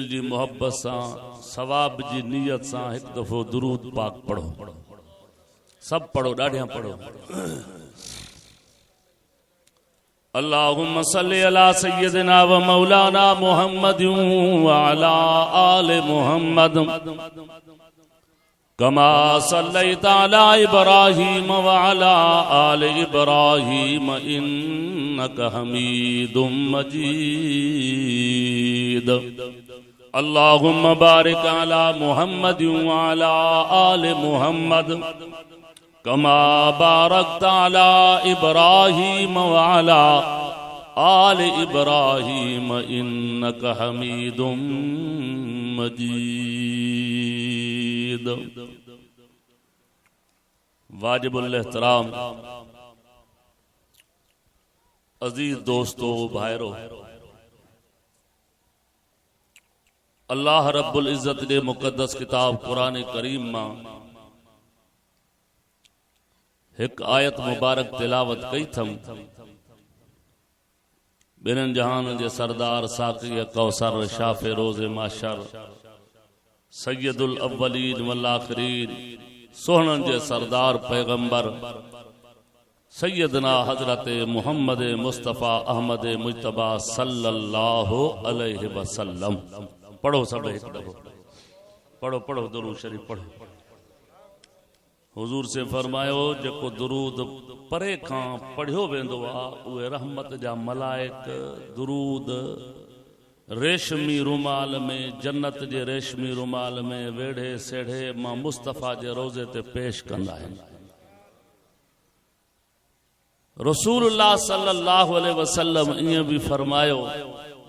दिल जी मोहब्बत सां सवाब जी नीयत सां एक दफ़ो दुरूद पाक पढ़ो। सब पढ़ो, ॾाढियां पढ़ो। अल्लाहुम्मा सल्लि अला सय्यदिना व मौलाना मुहम्मद व अला आले मुहम्मद कमा सल्लैता अला इब्राहीम व अला आले इब्राहीम इन्नका हमीदुम मजीद। अल्लाहुम्मा बारिक अला मुहम्मद व अला आले मुहम्मद कमा बारकता अला इब्राहीम व अला आले इब्राहीम इन्नका हमीदुम मजीद। वाजिबुल एहतराम अजीज दोस्तों भाइरों, अल्लाह रब्बुल इज्जत ने मुकद्दस किताब कुरान करीम मां एक आयत मुबारक तिलावत कई थम। बिनन जहान जे सरदार साकी कौसर शाफे रोज़े माशर सैयदुल अव्वलीन वल आखिरीन सोहनन जे सरदार पैगंबर सैयदना हजरत मुहम्मद मुस्तफ़ा अहमद मुज्तबा सल्लल्लाहु अलैहि वसल्लम। पढ़ो सब एक दफो, पढ़ो पढ़ो दुरूद शरीफ पढ़ो। हुजूर से फरमायो जेको दुरूद परे खां पढ़ियो वेंदो आ उहे रहमत जा मलाइक दुरूद रेशमी रुमाल में जन्नत जे रेशमी रुमाल में वेढ़े सेढ़े मां मुस्तफ़ा जे रोज़े ते पेश कंदा आहिनि। रसूलुल्लाह सल्लल्लाहु अलैहि वसल्लम ईअं बि फरमायो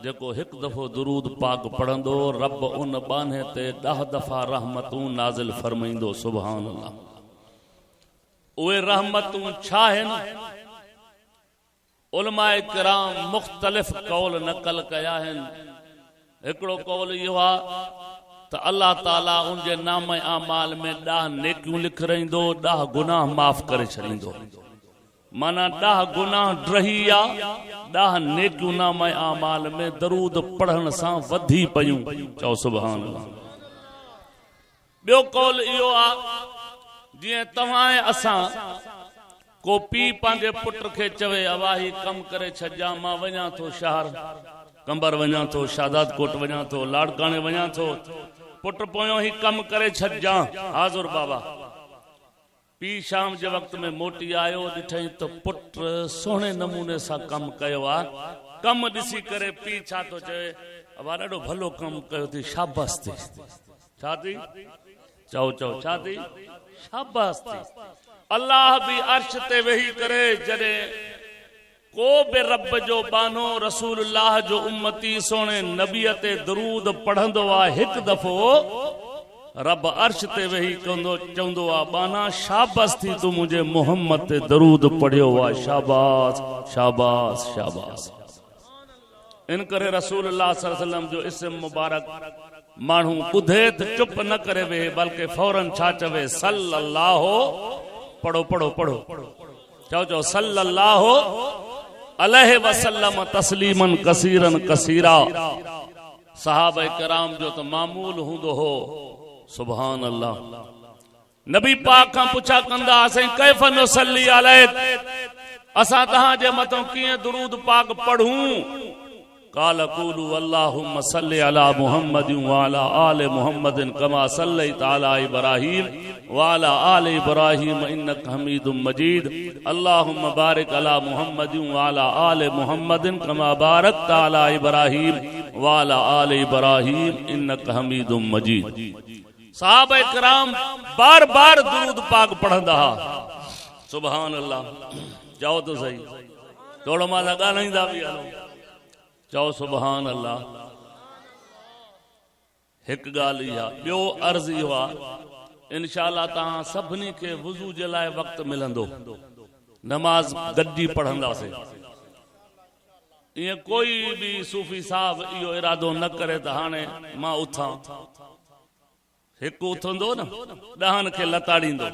जेको हिकु दफ़ो दुरूद पाक पढ़ंदो रब उन बाने ते 10 दफ़ा रहमतूं नाज़िल फरमाईंदो। सुभान अल्लाह। उहे रहमतूं छा आहिनि? उलमाए किराम मुख्तलिफ कौल नकल कया आहिनि। हिकिड़ो कौल इहो आहे त अल्लाह ताला उन जे नाम आमाल में 10 नेकियूं लिख रहींदो, 10 गुनाह माफ़ करे छॾींदो। माना 10 गुनाह ड्रही आ, 10 नेकियूं नाम आमाल में दरूद पढ़ण सां वधी पयूं। चओ सुभान अल्लाह। ॿियो कौल इहो आहे जीअं तव्हां असां को पीउ पंहिंजे पुट खे चवे अवाही कम करे छॾिजां, मां वञा थो शहर कंबर वञा थो, शादात कोट वञा थो, लाड़काणे वञा थो, पुट पोयों ही कम करे छॾिजां। हाज़ुर बाबा। पीउ शाम जे वक़्त में मोटी आयो, ॾिठई त पुट सुहिणे नमूने सां कम कयो आहे। कम ॾिसी करे पीउ छा थो चए, अबा ॾाढो भलो कम कयो थी, शाबाश थी। छा थी? चओ चओ छा थी? शाबाश थी। अल्लाह भी अर्श ते वेही करे जॾहिं को बि रब जो बानो रसूलुल्लाह जो उम्मती सोने नबीअ ते दरूद पढ़ंदो आहे हिकु दफ़ो, रब अर्श ते वेही चवंदो आहे बाना शाबाश थी, तू मुंहिंजे मोहम्मद ते दरूद पढ़ियो आहे, शाबाश शाबाश शाबाश। इन करे रसूलुल्लाह सल्लल्लाहु अलैहि वसल्लम जो इस्म मुबारक माण्हू ॿुधे त चुप न करे वेहे, बल्कि फौरन छा चवे? सल्लल्लाहु। पढ़ो पढ़ो पढ़ो, चओ चओ सल्लल्लाहु अलैहि वसल्लम तस्लीमन कसीरन कसीरा। सहाबा किराम जो तो मामूल हूंदो हो। सुभान अल्लाह। नबी पाक खां पुछा कंदा असां कैफ नुसल्ली अलैक, असां तहां जे मथों कीअं दुरूद पाक पढ़ूं? काल कूलू अल्लाहुम्मा सल्लि अला मुहम्मद व अला आले मुहम्मद कमा सल्लैता अला इब्राहीम व अला आले इब्राहीम इन्नका हमीदुम मजीद। अल्लाहुम्मा बारिक अला मुहम्मद व अला आले मुहम्मद कमा बारकता अला इब्राहीम व अला आले इब्राहीम इन्नका हमीदुम मजीद। सहाबा किराम बार बार दुरूद पाक पढ़ंदा हा। सुभान अल्लाह। जाओ तो सही, थोड़ो मां ॻाल्हाईंदा बि हलो। चओ सुभान अल्लाह। हिकु ॻाल्हि इहा। ॿियो अर्ज़ इहो आहे, इंशाअल्लाह तव्हां सभिनी खे वुज़ू जे लाइ वक़्तु मिलंदो, नमाज गॾिजी पढ़ंदासीं। ईअं कोई बि सूफ़ी साहब इहो इरादो न करे त हाणे मां उथां। हिकु उथंदो न 10 खे लताड़ींदो।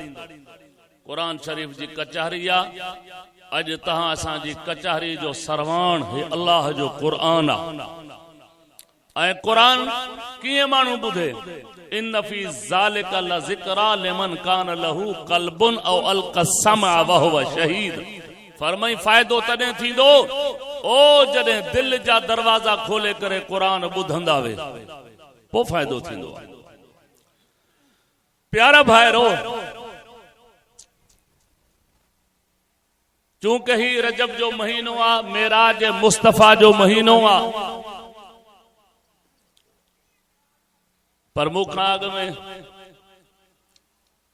कुरान शरीफ़ जी कचहरी आहे। अॼु तहां असांजी कचहरी जो सरवाण हे अल्लाह जो क़ुरान आहे। ऐं क़ुरान कीअं माण्हू ॿुधे इन फी ज़ालिका लज़िक्रा लिमन कान लहू क़ल्बुन औ अलक़ा समअ व हुव शहीद। फरमाई फ़ाइदो तॾहिं थींदो ओ जॾहिं दिल जा दरवाज़ा खोले करे क़ुरान ॿुधंदा वे, पोइ फ़ाइदो थींदो। प्यारा भाइरो, चूंकि ही रजब जो महीनो आ, मेराज मुस्तफ़ा जो महीनो आ, पर मूंखां अॻ में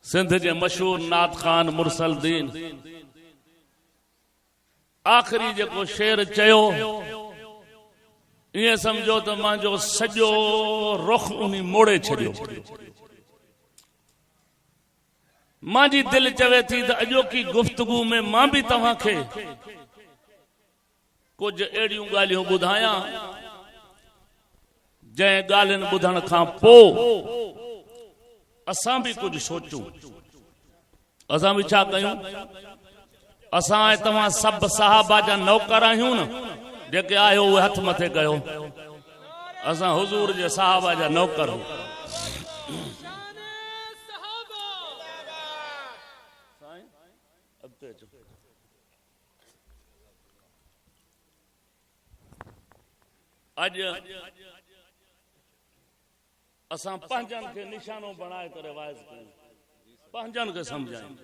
सिंध जे मशहूर नात खान मुरसल दीन आख़िरी जेको शेर चयो, ईअं सम्झो त मुंहिंजो सॼो रुख उन मोड़े छॾियो। मुंहिंजी दिलि चवे थी त अॼोकी गुफ़्तगू में मां बि तव्हांखे कुझु अहिड़ियूं ॻाल्हियूं ॿुधायां जंहिं ॻाल्हियुनि ॿुधण खां पोइ असां बि कुझु सोचूं। असां बि छा कयूं? असां ऐं तव्हां सभु सहाबा जा नौकर आहियूं न, जेके आहियो उहे हथ मथे कयो। असां हुज़ूर जे सहाबा जा नौकर आहियूं। अॼु असां पंहिंजनि खे निशानो बणाए करे वाइज़ कयूं, पंहिंजनि खे सम्झायूं।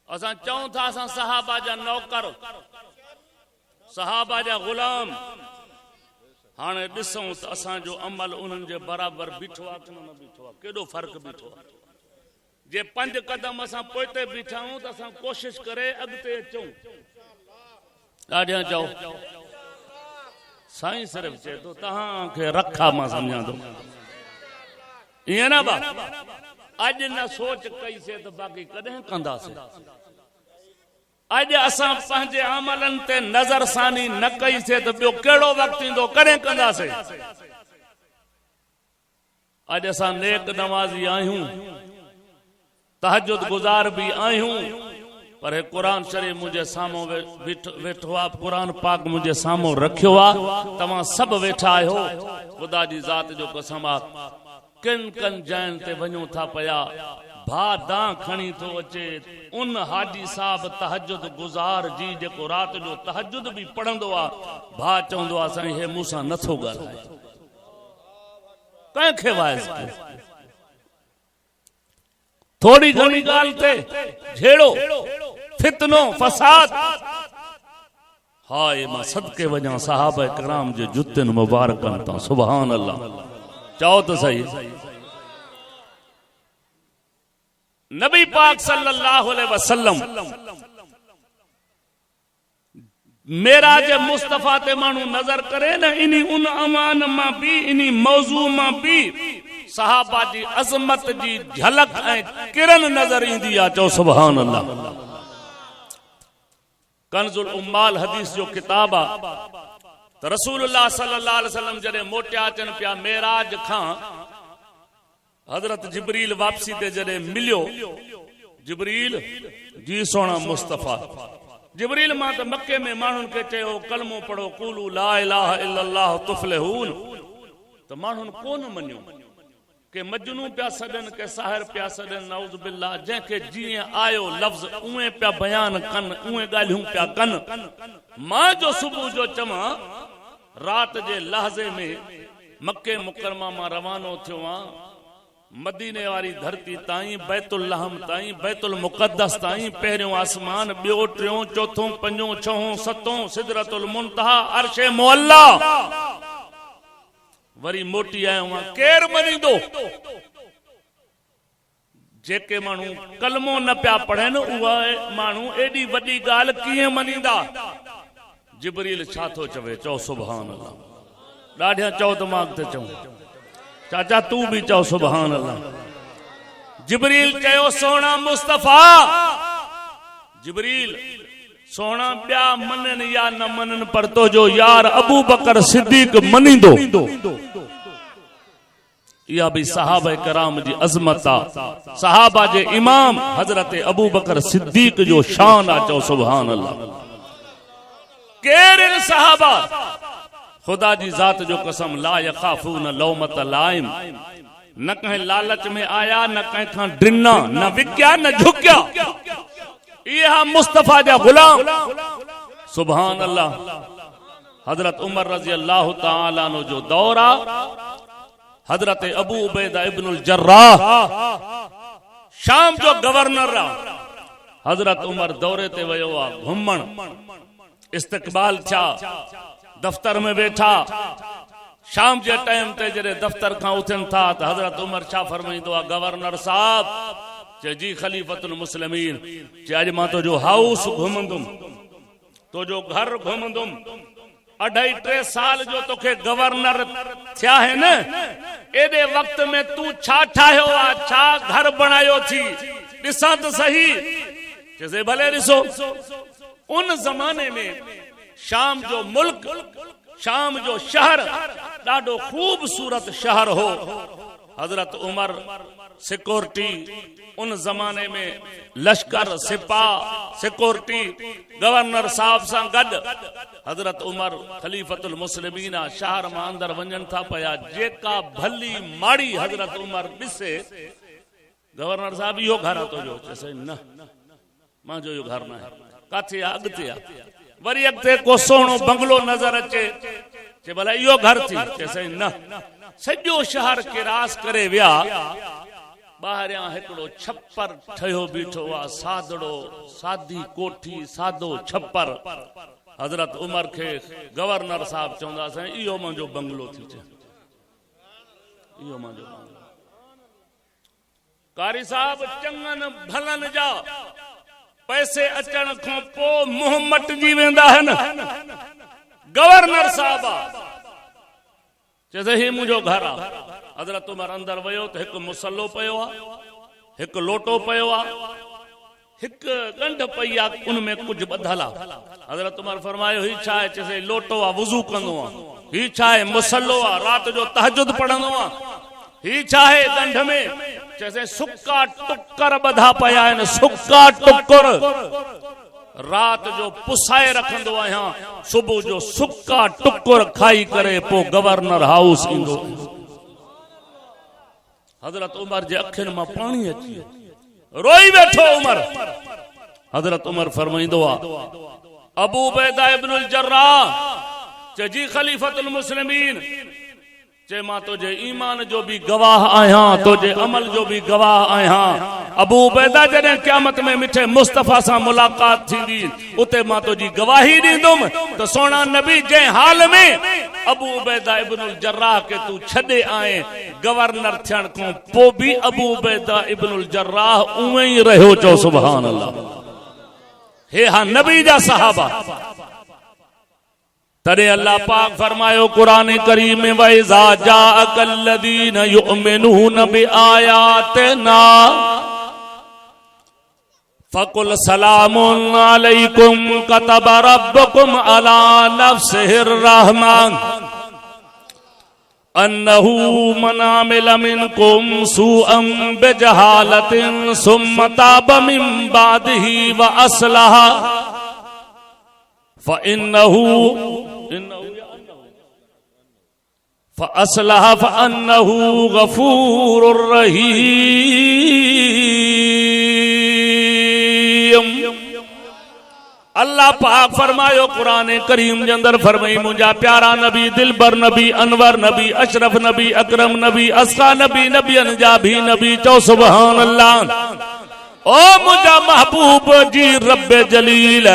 असां चऊं था असां सहाबा जा नौकर, सहाबा जा गुलाम। हाणे ॾिसूं त असांजो अमल उन्हनि जे बराबरि बीठो आहे कि न बीठो आहे, केॾो फ़र्क़ु बीठो आहे। जे 5 कदम असां पोइते बीठा आहियूं त असां कोशिश करे अॻिते अचूं। ॾाढियां चओ साईं सिर्फ़ चए थो तव्हांखे रखा मां सम्झां थो, ईअं न बा। अॼु न सोच कईसीं त बाक़ी कॾहिं कंदासीं। अॼु असां पंहिंजे अमलनि ते नज़रसानी न कईसीं त ॿियो कहिड़ो वक़्तु ईंदो, कॾहिं कंदासीं। अॼु असां नेक नवाज़ी आहियूं, तहज्जुद गुज़ार भी आहियूं, पर क़ुरान शरीफ मुझे सामो वेठो आ, क़ुरान पाक मुझे सामो रखियो आ। तव्हां सभु वेठा आहियो, ख़ुदा जी ज़ात जो कसम आ। किन किन जैन ते वञूं था पिया, भा दां खणी थो अचे। उन हाजी साहब तहज्जुद गुज़ार जी जेको राति जो तहज्जुद भी पढ़ंदो आ, भा चवंदो आ साईं हे मूंसां नथो ॻाल्हाए, कंहिंखे वाइज़ कयो। थोड़ी घणी ॻाल्हि ते झेड़ो, फितनो, फसाद। हाय मां सदके वञा सहाबा किराम जे जुतनि मुबारकनि तां, सुभान अल्लाह। चओ त सही। नबी पाक सल्लल्लाहु अलैहि वसल्लम मेराज मुस्तफा ते माण्हू नज़र करे न, इनी उन अमान मां भी, इनी मौजू मां भी सहाबा जी अज़मत जी झलक ऐं किरण नज़र ईंदी आहे। चओ सुभान अल्लाह। कंजुल उम्माल हदीस जो किताब आ त रसूलुल्लाह सल्लल्लाहु अलैहि वसल्लम जॾहिं मोटिया अचनि पिया मेराज खां, हज़रत जिब्रील वापसी ते जॾहिं मिलियो, जिब्रील जी सोना मुस्तफा जिब्रील मां त मक्के में माण्हुनि खे चयो कलमो पढ़ो, क़ूलू ला इलाहा इल्लल्लाह तुफ़्लिहून। त माण्हुनि कोन मञियो, के मजनू पिया सॾनि, के साहिर पिया सॾनि, नऊज़ बिल्लाह। जंहिंखे जीअं आयो लफ़्ज़ उहे पिया बयान कनि, उहे ॻाल्हियूं पिया कनि। मां जो सुबुह जो चवां राति जे लहज़े में मक्के मुकरमा मां रवानो थियो आं, मदीने वारी धरती ताईं, बैतुल लहम ताईं, बैतुल मुक़द्दस ताईं, पहिरियों आसमान, ॿियो, टियों, चौथों, पंजों, छहों, सतों, सिदरतुल मुंतहा, अर्शे मुअल्ला, वरी मोटी आयो आं। केर मञींदो? जेके माण्हू कलमो न पिया पढ़नि, उहे माण्हू एॾी वॾी ॻाल्हि कीअं मञींदा? जिब्रील छा थो चवे? चओ सुभान अल्लाह। ॾाढियां चओ त मां अॻिते चऊं। चाचा तू भी चओ सुभान अल्लाह। जिब्रील चयो सोना मुस्तफा, जिब्रील सोना ॿिया मननि या न मननि, पर तो जो यार अबू बकर सिद्दीक मनींदो। इहा भी सहाबा किराम जी अज़मत आ, सहाबा जे इमाम हजरत अबू बकर सिद्दीक जो शान आ। चओ सुभान अल्लाह। केर इन सहाबा? खुदा जी जात जो कसम ला यखाफून लौमत लाइम, न कहीं लालच में आया, न कहीं खां डिना, न विक्या न झुक्या। यह मुस्तफा जा गुलाम। सुभान अल्लाह। हजरत उमर रजी अल्लाह ताला अन्हु जो दौरा, हजरत अबू उबैदा इब्नुल जर्राह शाम जो गवर्नर रहा। हजरत उमर दौरे ते वयो आ घुमण, इस्तकबाल छा, दफ्तर में बैठा। शाम जे टाइम ते जरे दफ्तर खां उथन था त हजरत उमर छा फरमाइंदो आ, गवर्नर साहब चे जी खलीफतुल मुस्लिमीन, चे अज मां तो जो हाउस घुमंदुम, तो जो घर घुमंदुम, 2.5-3 साल जो तोखे गवर्नर थिया है न, एदे वक्त में तू छा ठायो आ, छा घर बनायो थी, ॾिसां त सही। जैसे भले ॾिसो, उन जमाने में शाम जो मुल्क, शाम जो शहर ॾाढो खूबसूरत शहर हो। हजरत उमर सिक्योरिटी, उन जमाने में लश्कर सिपाह सिक्योरिटी गवर्नर साहब सां गॾु हजरत उमर खलीफतुल मुस्लिमीन शहर मां अंदर वञनि था पिया। जेका भली माड़ी हजरत उमर ॾिसे, गवर्नर साहब इहो घर आहे तुंहिंजो? चइसि न, मां जो इहो घर न आहे। काथे आहे? अॻिते आहे। वरी अॻिते को सोणो बंगलो नज़र अचे, चे भला इहो घर थी? चइसि न। सॼो शहर किरास करे विया। ॿाहिरियां हिकिड़ो छप्पर ठहियो बीठो आहे, सादड़ो, सादी कोठी, सादो छप्पर। हजरत उमर खे गवर्नर साहब चवंदा, साईं इहो मुंहिंजो बंगलो थी चे, इहो मुंहिंजो बंगलो। कारी साहब चङनि भलनि जा पैसे अचण खां पोइ मुंहुं मटिजी वेंदा आहिनि। गवर्नर साहब चइसि ही मुंहिंजो घर आहे। हजरत उमर अंदर वियो त हिकु मुसलो पियो आहे, हिकु लोटो पियो आहे, हिकु ॻंढ पई आहे, उनमें कुझु ॿधल आहे। हजरत उमर फरमायो ही छा आहे? चइसि लोटो आहे, वुज़ू कंदो आहे। ही छा आहे? मुसलो आहे, राति जो तहजुद पढ़ंदो आहे। ही छा आहे ॻंढ में? चइसि सुका टुकर ॿधा पिया आहिनि, सुका टुकर रात जो पुसाए रखंदो आहियां, सुबुह जो सुका टुकर खाई करे पोइ गवर्नर हाउस ईंदो। हजरत उमर जे अखियुनि मां पाणी अची रोई वेठो उमर। हजरत उमर फरमाईंदो आहे, अबू उबैदा इब्नुल जर्राह चे जी खलीफतुल मुस्लिमीन, चे मां तुझे ईमान जो भी गवाह आहियां, तुझे अमल जो भी गवाह आहियां। अबू उबैदा जॾहिं क़यामत में मिठे मुस्तफा सां मुलाकात थींदी, उते मां तुझी गवाही ॾींदुमि त सोना नबी जंहिं हाल में अबू उबैदा इब्नुल जर्राह के तू छॾे आए, गवर्नर थियण खां पोइ बि अबू उबैदा इब्नुल जर्राह उएं ई रहियो। चओ सुभान अल्लाह। हे हा नबी जा सहाबा। तॾहिं अल्लाह पाक फरमायो कुरान करीम में, वइज़ा जाअकल्लज़ीन युमिनून बिआयातिना फकुल सलामुन अलैकुम कतब रब्बुकुम अला नफ्सिहिर रहमा अन्नहु मन अमिल मिनकुम सूअन बिजहालतिन सुम्मा ताब मिन बादिही व अस्लहा फ़इन्नहु फ़अस्लहा फ़अन्नहु गफूरुर रहीम। अल्लाह पाक फरमायो कुरान करीम जे अंदर फरमाई, मुंहिंजा प्यारा नबी, दिलबर नबी, अनवर नबी, अशरफ नबी, अकरम नबी, अस्का नबी, नबियन जा भी नबी। चओ सुभान अल्लाह। ओ मुझा महबूब जी रब्बे जलील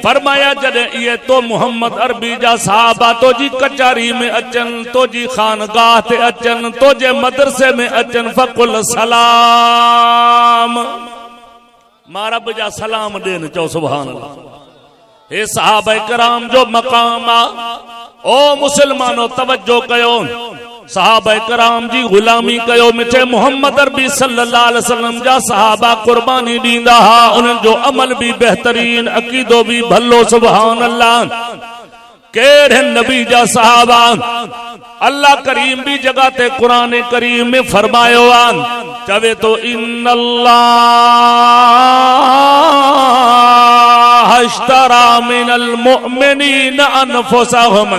फरमाया, जॾहिं इहे तो मोहम्मद अरबी जा साहबा तो जी कचहरी में अचन, तो जी खानगाह ते अचन, तो जे मदरसे में अचन, फकुल सलाम, मां रब जा सलाम ॾियनि। चओ सुभान अल्लाह। हे सहाबा कराम जो मकाम आ। ओ मुसलमानो तवज्जो कयो, सहाबा कराम जी गुलामी कयो। मिठे मोहम्मद अरबी सल्लल्लाहु अलैहि वसल्लम जा सहाबा कुर्बानी ॾींदा हा, उन्हनि जो अमल भी बेहतरीन, अकीदो भी भलो। सुभान अल्लाह। केड़े नबी जा सहाबा। अल्लाह करीम भी जगह ते कुरान करीम में फरमायो आ, चवे तो इन्नल्लाह अश्तरा मिनल मुमिनीन अनफुसहुम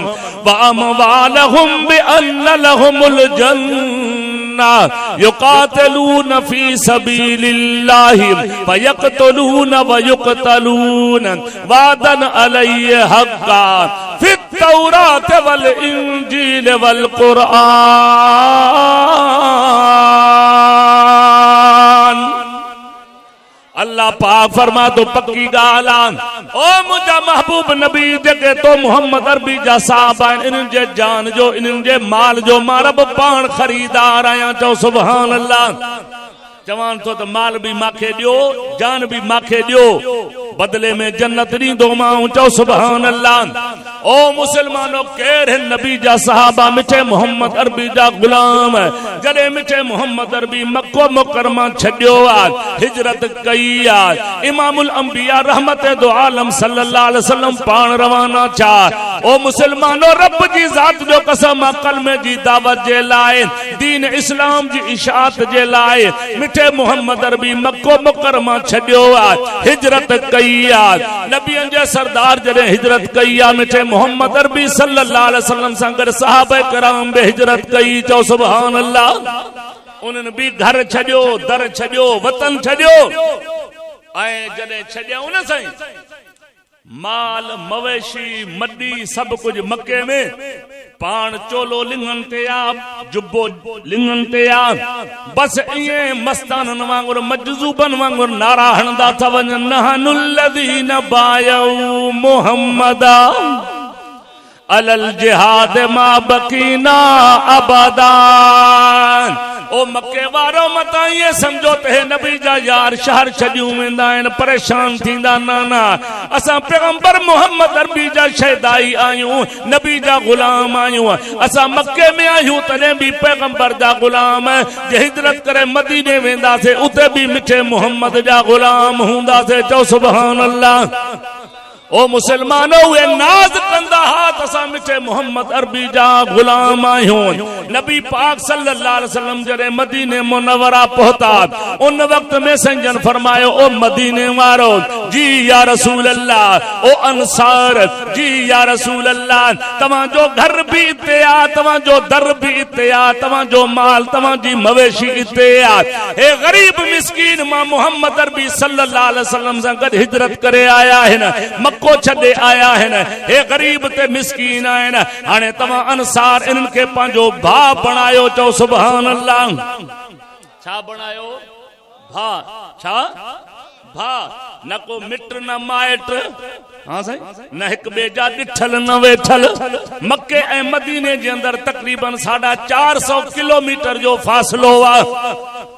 व अमवालहुम बिअन्न लहुमुल जन्ना युकातिलून फी सबीलिल्लाहि फयक़तलून व युक़तलून वादन अलैहि हक़्क़ा फित तौरात वल इंजील वल कुरआन। अल्लाह पाक फरमा तो पक्की गालान ओ मुझा महबूब नबी जगे तो मोहम्मद अरबी जा साहबा इन जे जान जो इन जे माल जो मारब पान खरीदार आया चो सुभान अल्लाह। जवान तो माल भी माखे दियो जान भी माखे दियो बदले में जन्नत ॾींदो मां चो सुभान अल्लाह। ओ मुसलमानो केर नबी जा सहाबा मिठे मोहम्मद अरबी जा गुलाम जडे मिठे मोहम्मद अरबी मक्को मुकरमा छड्यो आ हिजरत कई आ इमामुल अंबिया रहमत दो आलम सल्लल्लाहु अलैहि वसल्लम पान रवाना छा। ओ मुसलमानो रब जी जात जो कसम अकल में जी दावत जे लाए दीन इस्लाम जी इशाअत जे लाए मिठे मोहम्मद अरबी मक्को मुकरमा छड्यो आ हिजरत कई नबियन जे सरदार जडे हिजरत कई आ मिठे मोहम्मद अरबी सल्लल्लाहु अलैहि वसल्लम सां गॾु सहाबा कराम बि हिजरत कई चो सुभान अल्लाह। उन्हनि भी घर छॾियो दर छॾियो वतन छॾियो ऐं जॾहिं छॾियऊं न साईं माल मवेशी मडी सब कुछ मक्के में पान चोलो लिंगन ते आ जुब्बो लिंगन ते आ बस इए मस्तानन वांगुर मजजूबन वांगुर नारा हणदा था वञन नहनुल लदीन बायऊ मुहम्मदा अलल जिहाद मा बकीना अबदान। ओ मक्के वारो मता ये समझो ते नबी जा यार शहर छड्यूं वेंदा आहिनि परेशान थींदा नाना असां पैगंबर मोहम्मद अरबी जा शहदाई आयूं नबी जा गुलाम आयूं असां मक्के में आयूं तने भी पैगंबर जा गुलाम जे हिजरत करे मदीने वेंदा थे उते भी मिठे मोहम्मद जा गुलाम हुंदा थे चो सुभान अल्लाह। ओ मुसलमानो वे नाज कंदा हाथ असा मिठे मोहम्मद अरबी जा गुलाम आयूं। नबी पाक सल्लल्लाहु अलैहि वसल्लम जरे मदीने मुनव्वरा पहुंचा उन वक्त में संजन फरमायो ओ मदीने वारो जी या रसूल अल्लाह ओ अंसार जी या रसूल अल्लाह तवा जो घर भी इते आ तवा जो दर भी इते आ तवा जो माल तवा जी मवेशी इते आ ए गरीब मिस्कीन मां मोहम्मद अरबी सल्लल्लाहु अलैहि वसल्लम सां गॾु हिजरत करे आया आहिनि को छॾे आया आहिनि हे गरीब ते मिस्कीन आहिनि हाणे तव्हां अंसार इन्हनि खे पंहिंजो भाउ बणायो चओ सुभान अल्लाह। छा बणायो भा छा भा न को मिट न माइट हाँ साईं न हिक ॿिए जा ॾिठल न वेठल मक्के ऐं मदीने जे अंदर तकरीबन 450 किलोमीटर जो फ़ासिलो आहे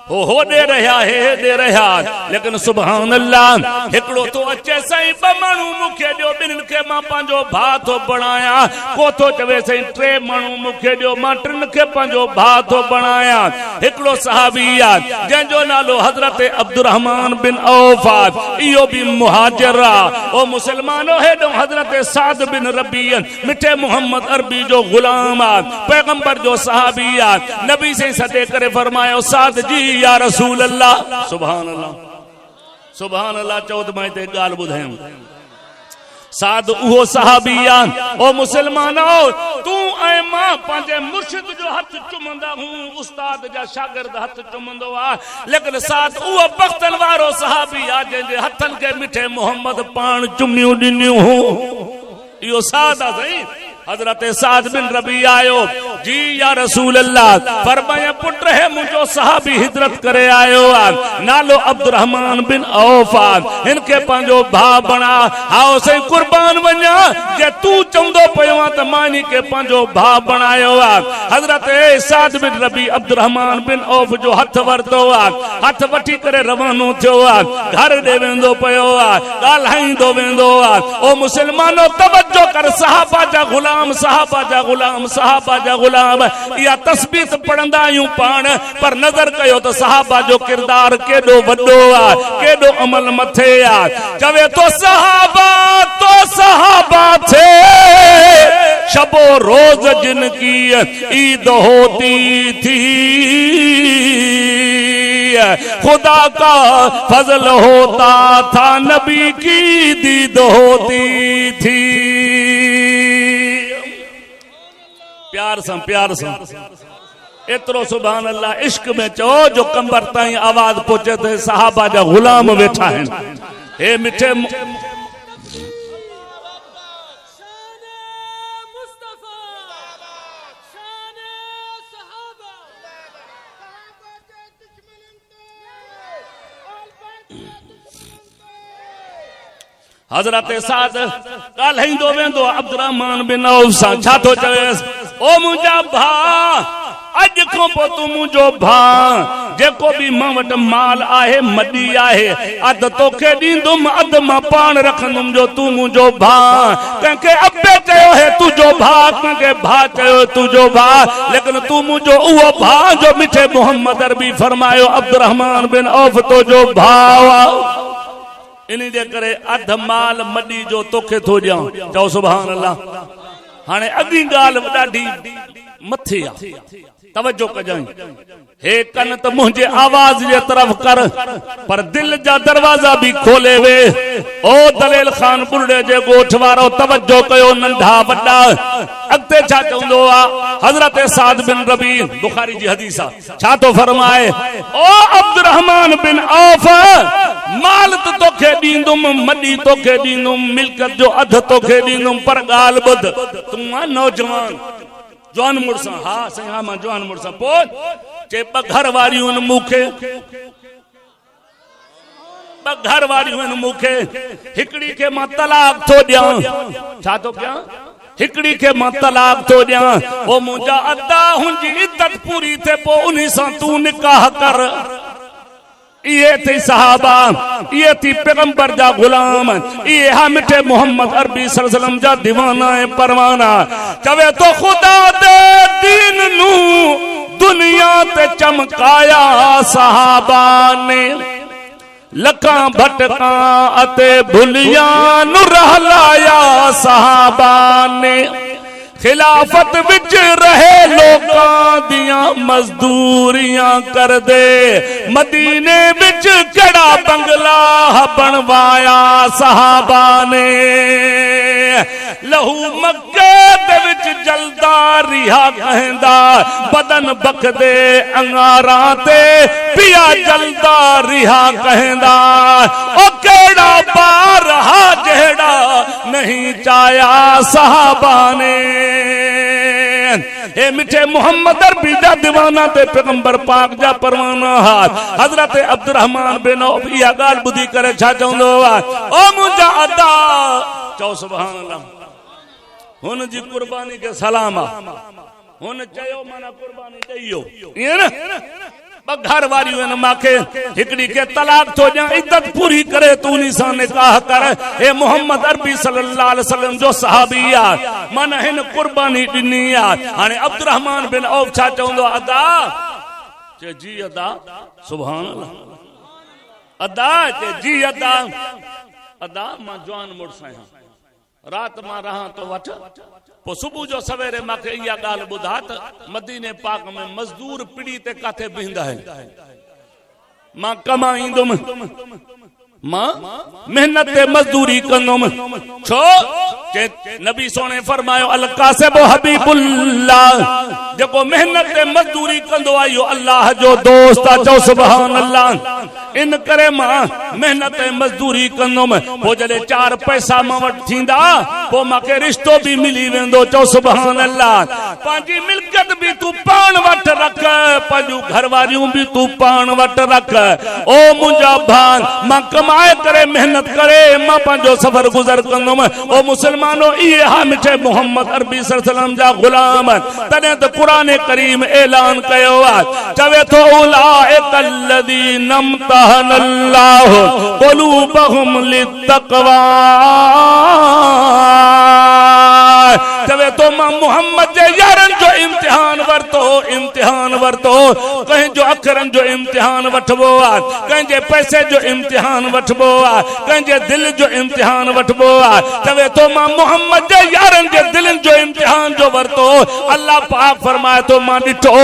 हो दे रहा है दे रहा लेकिन सुभान अल्लाह हिकड़ो तो अचे सही ब मानू मुखे दियो बिन के मां पांजो भा तो बनाया को तो चवे सही टे मानू मुखे दियो मां टिन के पांजो भा तो बनाया हिकड़ो सहाबी आ जंजो नालो हजरत अब्दुर्रहमान बिन औफ इयो भी मुहाजिर आ ओ मुसलमानो हेडो हजरत साद बिन रबीयन मिठे मोहम्मद अरबी जो गुलाम आ पैगंबर जो सहाबी आ नबी से सदे करे फरमायो साद जी या रसूल अल्लाह सुभान अल्लाह चौथ में ते गाल बुधायूं साद उहो सहाबिया ओ मुसलमानो तू ऐ मां पंहिंजे मुर्शिद जो हथ चुमंदा हूं उस्ताद जा शागिर्द हथ चुमंदो आ लेकिन साद उहो बख्तन वारो सहाबी आ जंहिंजे हथन के मिठे मोहम्मद पान चुमियूं ॾिनियूं हूं इहो साद आ सही हजरत साद बिन रबी आयो जी या रसूल अल्लाह फरमाया पुत्र है मुझो सहाबी हिजरत करे आयो नालो अब्दुर्रहमान बिन औफ इनके पंजो भा बना हाओ सही कुर्बान वञा जे तू चंदो पयो त मानी के पंजो भा बनायो हजरत साद बिन रबी अब्दुर्रहमान बिन औफ जो हथ वरतो हथ वठी करे रवानो थियो घर दे वेंदो पयो ॻाल्हाईंदो वेंदो ओ मुसलमानो तवज्जो कर सहाबा जा गुलाम सहाबा जा गुलाम या तस्बीह पढ़ंदा आहियूं पाण पर नजर कयो तो सहाबा जो किरदार केडो वडो आ केडो अमल मथे आ चवे तो सहाबा थे शबो रोज जिनकी ईद होती थी खुदा का फजल होता था नबी की दीद होती थी। प्यार सां एतरो सुभान अल्लाह इश्क में चो जो कंबर ताईं आवाज पहुंचे थे सहाबा जा गुलाम वेठा हैं हे मिठे हजरत साद ॻाल्हाईंदो वेंदो अब्दुर्रहमान बिन औफ सां छा थो चवेसि ओ मुंहिंजा भाउ अॼु खां पोइ तूं मुंहिंजो भाउ जेको बि मां वटि माल आहे मडी आहे अधु तोखे ॾींदुमि अधु मां पाण रखंदुमि जो तूं मुंहिंजो भाउ कंहिंखे अबे चयो हे तुंहिंजो भाउ कंहिंखे भाउ चयो तुंहिंजो भाउ लेकिन तूं मुंहिंजो उहो भाउ जो मिठे मोहम्मद अरबी फरमायो अब्दुर्रहमान बिन औफ तुंहिंजो भाउ आहे इन जे करे अध माल मडी जो तोखे थो ॾियां चओ सुभान अल्लाह हाणे अॻी ॻाल्हि ॾाढी मथे आहे तवज्जो कजांइ हे कन त मुंहिंजे आवाज जे तरफ कर पर दिल जा दरवाजा भी खोले वे ओ दलेल खान बुरड़े जे गोठ वारो तवज्जो कयो नंढा वड्डा अॻिते छा चवंदो आहे हजरत साद बिन रबी बुखारी जी हदीस आहे छा तो फरमाए ओ अब्दुर्रहमान बिन औफ माल त तोखे ॾींदुमि मडी तोखे ॾींदुमि मिल्कत जो अधु तोखे ॾींदुमि पर ॻाल्हि ॿुध तूं आहे नौजवान जवान मुड़सा हा साईं हा मां जवान मुड़सा पोइ चे ॿ घर वारियूं आहिनि मूंखे ॿ घर वारियूं आहिनि मूंखे हिकिड़ी खे मां तलाक थो ॾियां छा थो कयां हिकिड़ी खे मां तलाक थो ॾियां ओ मुंहिंजा अदा हुनजी इज़त पूरी थिए पोइ उन्ही सां तूं निकाह कर ये थी सहाबा ये थी पैगंबर जा गुलाम ये हा मिठे मोहम्मद अरबी सल्लल्लाहु अलैहि वसल्लम जा दीवाना है परवाना चवे तो खुदा दे दीन नू दुनिया ते चमकाया सहाबा ने लखां भटका अते भुलिया नु रहलाया सहाबा ने खिलाफत विच रहे लोकां दियां मजदूरियां कर दे मदीने विच कड़ा बंगला बनवाया सहाबा ने लहू मक्के दे विच जलदा रिहा कहंदा बदन बखदे अंगारा ते पिया जलदा रिहा कहंदा ओ केड़ा बार हा जेड़ा नहीं चाया सहाबा ने हे मिठे मोहम्मद अरबी जा दीवाना ते पैगंबर पाक जा परवाना हाथ हजरत अब्दुर्रहमान बिन औफ इहा ॻाल्हि ॿुधी करे छा चवंदो आहे ओ मुंहिंजा अदा चओ सुभान अल्लाह हुन जी कुर्बानी के सलाम आहे हुन चयो माना कुर्बानी ॾेइयो ईअं न ॿ घर वारियूं आहिनि मांखे हिकिड़ी खे तलाक थो ॾियां इज़त पूरी करे तूं उन्ही सां निकाह कर हे मोहम्मद अरबी सल्लल्लाहु अलैहि वसल्लम जो सहाबी आहे माना हिन कुर्बानी ॾिनी आहे हाणे अब्दुर्रहमान बिन औफ छा चवंदो अदा चए जी अदा सुभान अल्लाह अदा चए जी अदा अदा मां जवान मुड़स आहियां रात मां रहां तो वठ पो सुबह जो सवेरे मांखे इहा ॻाल्हि ॿुधा त मदीने पाक में मजदूर पिड़ी ते काथे बीहंदा आहिनि मां कमाईंदुमि मां मेहनत ते मजदूरी कंदुमि छो के नबी सोने फरमायो अल कासिब हबीबुल्लाह जेको मेहनत ते मजदूरी कंदो आहे इहो अल्लाह जो दोस्त आहे चओ सुभान अल्लाह इन करे मां मेहनत ते मजदूरी कंदुमि पोइ जॾहिं 4 पैसा मां वटि थींदा पोइ मूंखे रिश्तो बि मिली वेंदो चओ सुभान अल्लाह पंहिंजी मिल्कियत बि तूं पाण वटि रख पंहिंजूं घरवारियूं बि तूं पाण वटि रख ओ मुंहिंजा भाउ मां कमाए करे मेहनत करे मां पंहिंजो सफ़र गुज़र कंदुमि ओ मुसलमानो इहे हा मिठे मोहम्मद अरबी सल्लल्लाहु अलैहि वसल्लम जा गुलाम तॾहिं त क़ुरान करीम ऐलान कयो आहे चवे थो उलाइकल लज़ीना इम्तहनल्लाहु क़ुलूबहुम लित्तक़वा चवे तो मां मोहम्मद जे यारन जो इम्तिहान वरतो कहीं जो अखरन जो इम्तिहान वठबो आ कहीं जे पैसे जो इम्तिहान वठबो आ कहीं जे दिल जो इम्तिहान वठबो आ चवे तो मां मोहम्मद जे यारन जे दिलन जो इम्तिहान जो वरतो अल्लाह पाक फरमाए तो मां ॾिठो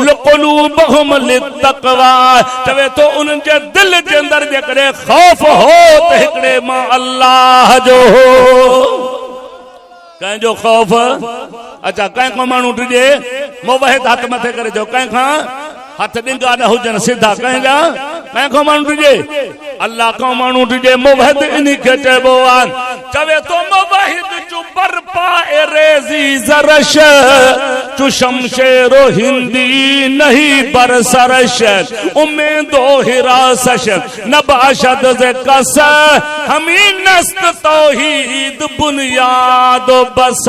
लक़ुलूबहुम लित्तक़वा चवे तो उन जे दिल जे अंदर जे करे खौफ हो त हिकड़े मां अल्लाह जो हो कहीं जो खौफ अच्छा कहीं को मानू तुझे मोबाइल हाथ मथे करे जो कहीं खां हाथ डिंगा न हुजन सीधा कहीं जा कहीं को मानू तुझे अल्लाह को मानू तुझे मोबाइल इन्हीं के चेबो आन चवे तो मोबाहिद चु बरपा ए रेजी जरश चु शमशेरो हिंदी नहीं बरसरश उम्मीदो हिरासश नबाशद से कस हमी नस्त तौहीद बुनियाद बस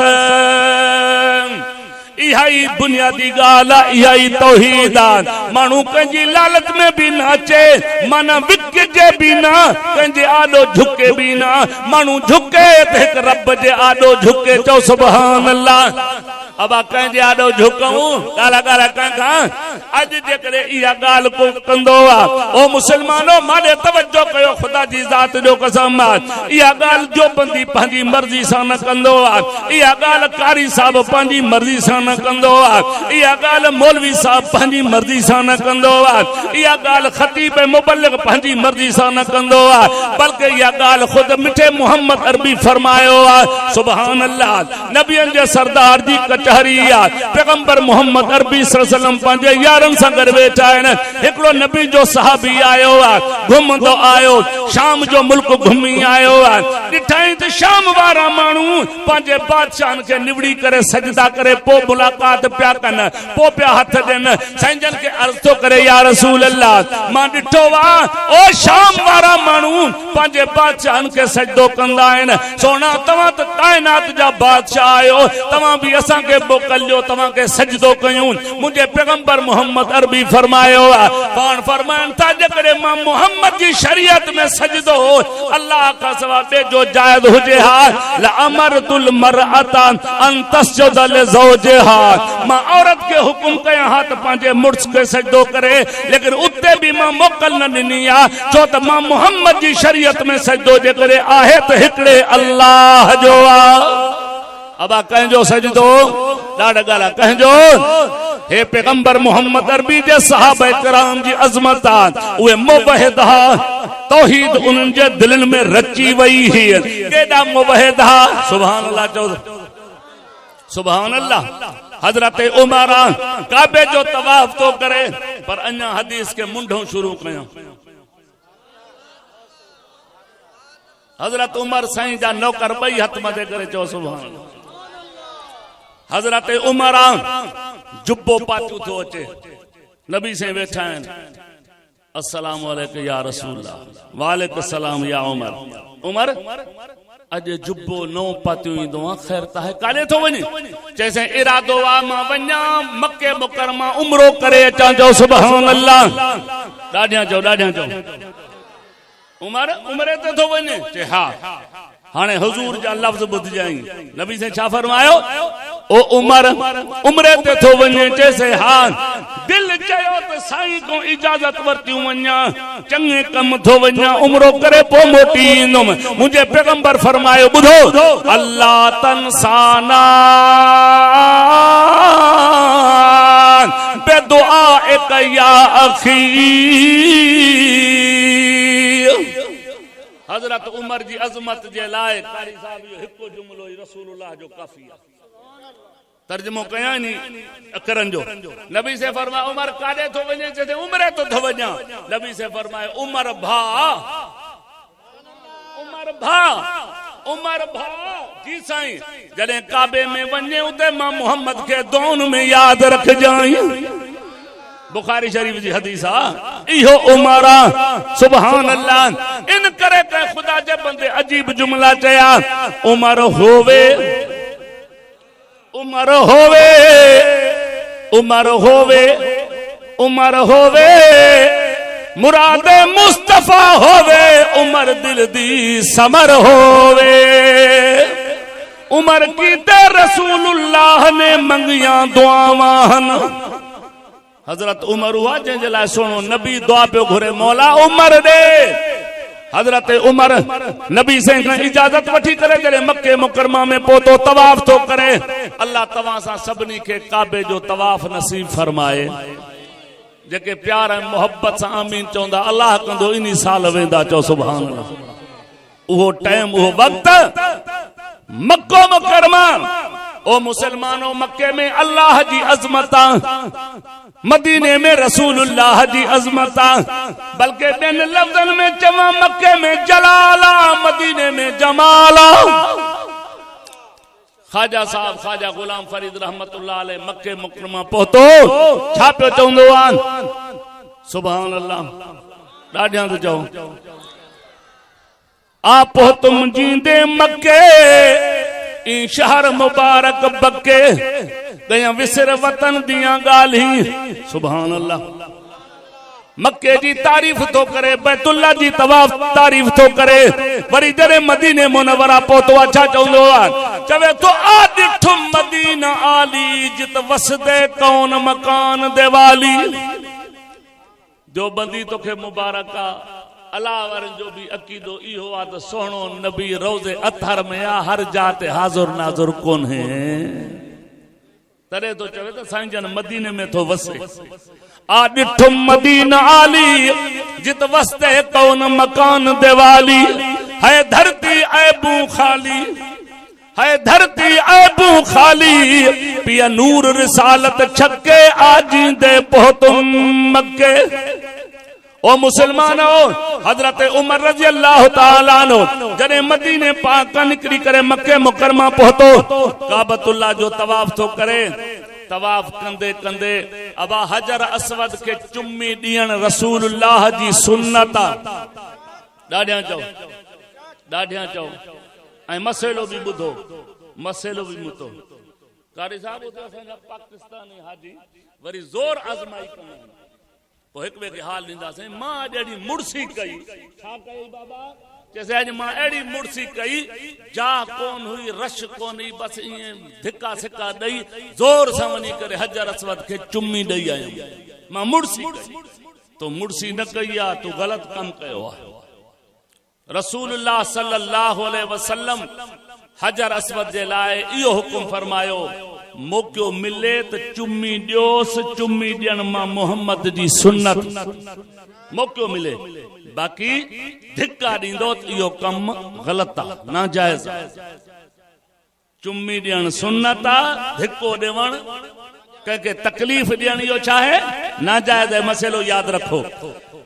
इहाई बुनियादी गाला इहाई तौहीदान मानू कंजी लालच में भी नाचे माना विक जे भी ना कंजे आडो झुके भी ना मानू झुके एक रब जे आडो झुके चो सुभान अल्लाह अब कंजे आडो झुकूं गाला गाला कंखा अज जे करे इहा गाल को कंदो ओ मुसलमानो माने तवज्जो कयो खुदा जी जात जो कसम इहा गाल जो बंदी पंहिंजी मर्जी सां न कंदो इहा गाल कारी साहब पंहिंजी मर्जी सां न कंदो इहा गाल मौलवी साहब पंहिंजी मर्जी सां न कंदो इहा गाल खतीब मुबल्लिग पंहिंजी मर्जी सां न कंदो बल्कि इहा गाल खुद मिठे मोहम्मद अरबी फरमायो सुभान अल्लाह नबियन जे सरदार जी कचहरी पैगंबर मोहम्मद अरबी सल्लल्लाहु अलैहि वसल्लम पंहिंजे यारनि सां गॾु वेठा आहिनि हिकिड़ो नबी जो सहाबी आयो घुमंदो आयो शाम जो मुल्क घुमी आयो ॾिठई त शाम वारा माण्हू पंहिंजे बादशाहनि खे निवड़ी करे सजदा करे पोइ मुलाकात पिया कनि पोइ पिया हथ ॾियनि साईं जन खे अर्ज़ थो करे या रसूल अल्लाह मां ॾिठो ओ शाम वारा माण्हू पंहिंजे बादशाहनि खे सजदो कंदा आहिनि सोना तव्हां त काइनात जा बादशाह आहियो तव्हां बि असांखे मोकिलियो तव्हां खे सजदो कयूं मुझे पैगंबर मोहम्मद अरबी फरमायो कौन फरमाइन था जेकॾहिं मां मोहम्मद जी शरीयत में सजदो अल्लाह का सवा बे जो जायज हुजे हा ला अमरतुल मरअता अन तस्जुद लिज़ौजिहा मां औरत के हुक्म कया हा त पंहिंजे मुर्स के सजदो करे लेकिन उते भी मां मोकल न ॾिनी आहे छो त मां मोहम्मद जी शरीयत में सजदो जे करे आहे त हिकिड़े अल्लाह जो अबा कंहिंजो सजदो ॾाढा ॻाल्हि कंहिंजो हे पैगंबर मोहम्मद अरबी जे सहाबा किराम जी अज़मत उहे मुवहिद तौहीद उन्हनि जे दिलनि में रची वई ही केॾा मुवहिद सुभान अल्लाह चओ सुभान अल्लाह हजरत उमर काबे जो तवाफ तो करे पर अञा हदीस के मुंडों शुरू कया हजरत उमर साईं जा नौकर ॿई हथ मथे करे चओ सुभान अल्लाह हजरत उमर जुब्बो पातू थो अचे नबी से वेठा आहिनि अस्सलाम वालेकुम या रसूल अल्लाह वालेकुम सलाम या उमर उमर अॼु जुब्बो नओ पातियो ईंदो आहे ख़ैर त आहे काॾे थो वञे चइसि इरादो आहे मां वञा मके मुकरमा उमरो करे अचां चओ सुभान अल्लाह ॾाढियां चओ उमर उमरे ते थो वञे चए हा हाणे हुजूर जा लफ़्ज़ ॿुधजाई नबी से छा फरमायो ओ उमर उमरे ते थो वञे चइसि हा दिल चयो त साईं को इजाज़त वरतियूं वञा चङे कम थो वञा उमरो करे पोइ मोटी ईंदुमि मुंहिंजे पैगंबर फरमायो ॿुधो अल्लाह तनसाना बेदुआ एक या अखी हजरत उमर जी अजमत जे लाइ कारी साहब यो हिकु जुमलो रसूलुल्लाह जो काफी आहे तर्जुमो कया नी अकरन जो नबी से फरमाया उमर काडे तो वने चते उमरे तो थो वञा नबी से फरमाया उमर भा जी साईं जडे काबे में वने उते मां मोहम्मद के दोन में याद रख जाई बुखारी शरीफ जी हदीस इहो उमरा सुभान अल्लाह इन करे के खुदा जे बंदे अजीब जुमला चया उमर होवे उमर होवे उमर होवे उमर होवे मुराद मुस्तफा होवे उमर दिल दी समर होवे उमर की ते रसूलुल्लाह ने मंगिया दुआवान हजरत उमर हुआ जंहिंजे लाइ सुनो नबी दुआ पियो घुरे मौला उमर दे हजरत उमर नबी से इजाजत वठी करे जॾहिं मक्के मुकरमा में पहुतो तवाफ तो करे अल्लाह तव्हां सां सभिनी खे काबे जो तवाफ नसीब फरमाए जेके प्यार ऐं मोहब्बत सां आमीन चवंदा अल्लाह कंदो इन साल वेंदा चओ सुभान अल्लाह उहो टाइम उहो वक्त मक्को मुकरमा ओ मुसलमानों, मक्के में अल्लाह जी अजमता, मदीने में रसूलुल्लाह जी अजमता, बल्कि बिन लफ्जन में जमा, मक्के में जलाला, मदीने में जमाला। ख्वाजा साहब ख्वाजा गुलाम फरीद रहमतुल्लाह अलैह मक्के मुकरमा पहुतो छा पियो चवंदो आन, सुभान अल्लाह, ॾाढियां तो चओ, आप तुम जींदे मक्के ई शहर मुबारक बक्के, गया विसर वतन दियां गाली, सुभान अल्लाह। मक्के जी तारीफ तो करे, बैतुल्ला जी तवाफ तारीफ तो करे, वरी जरे मदीने मुनव्वरा पहुतो अच्छा चवंदो आहे, चवे तो आ ॾिठो मदीना आली, जित वसदे कौन मकान देवाली। जो बंदी तोखे मुबारका अलावर जो भी अकीदो इहो आ तो सोहणो नबी रोज़े अतहर में आ, हर जात हाज़ुर नाज़ुर कोन है, तरे तो चवे तो साईं जन मदीने में तो वसे। आ ॾिठो मदीना आली, जित वसते कौन मकान देवाली, है धरती ऐबू खाली, है धरती ऐबू खाली, पिया नूर रिसालत छक्के आजींदे पहुतुम मक्के। ओ मुसलमानों, हजरत उमर रजी अल्लाह ताला अन्हु जने मदीने पाक निकरी करे मक्के मुकरमा पहुतो, काबतुल्लाह जो तवाफ तो करे, तवाफ कंदे कंदे अबा हजर असवद के चुम्मी ॾियण रसूलुल्लाह जी सुन्नत। ॾाढियां चओ, ॾाढियां चओ, ऐं मसइलो बि ॿुधो, मसइलो बि ॿुधो। कारी साहब उते असांजा पाकिस्तानी हाजी वरी ज़ोर आज़माई कंदा आहिनि, पोइ हिक ॿिए खे हाल ॾींदासीं। मां अॼु अहिड़ी मुड़सी कई, छा कई बाबा, जैसे अॼु मां अहिड़ी मुड़सी कई, जा कोन हुई, रश कोन हुई, बस ईअं धिका सिक्का ॾेई ज़ोर सां वञी करे हजर असवद खे चुम्मी ॾेई आयुमि। मां मुड़सी कई, तो मुड़सी न कई आहे, तूं ग़लति कमु कयो आहे। रसूलुल्लाह सल्लल्लाहु अलैहि वसल्लम हजर असवद जे लाइ इहो हुकुम फरमायो, मौक़ो मिले तो चुम्मी ॾियोसि, चुम्मी ॾियण मां मोहम्मद जी सुन्नत, मौक़ो मिले, बाक़ी धिक्का ॾींदो त इहो कमु ग़लति आहे, नाजाइज़ आहे। चुम्मी ॾियण सुन्नत आहे, धिक्को ॾियण कंहिंखे तकलीफ़ ॾियण इहो छा आहे, नाजाइज़ आहे। मसइलो यादि रखो।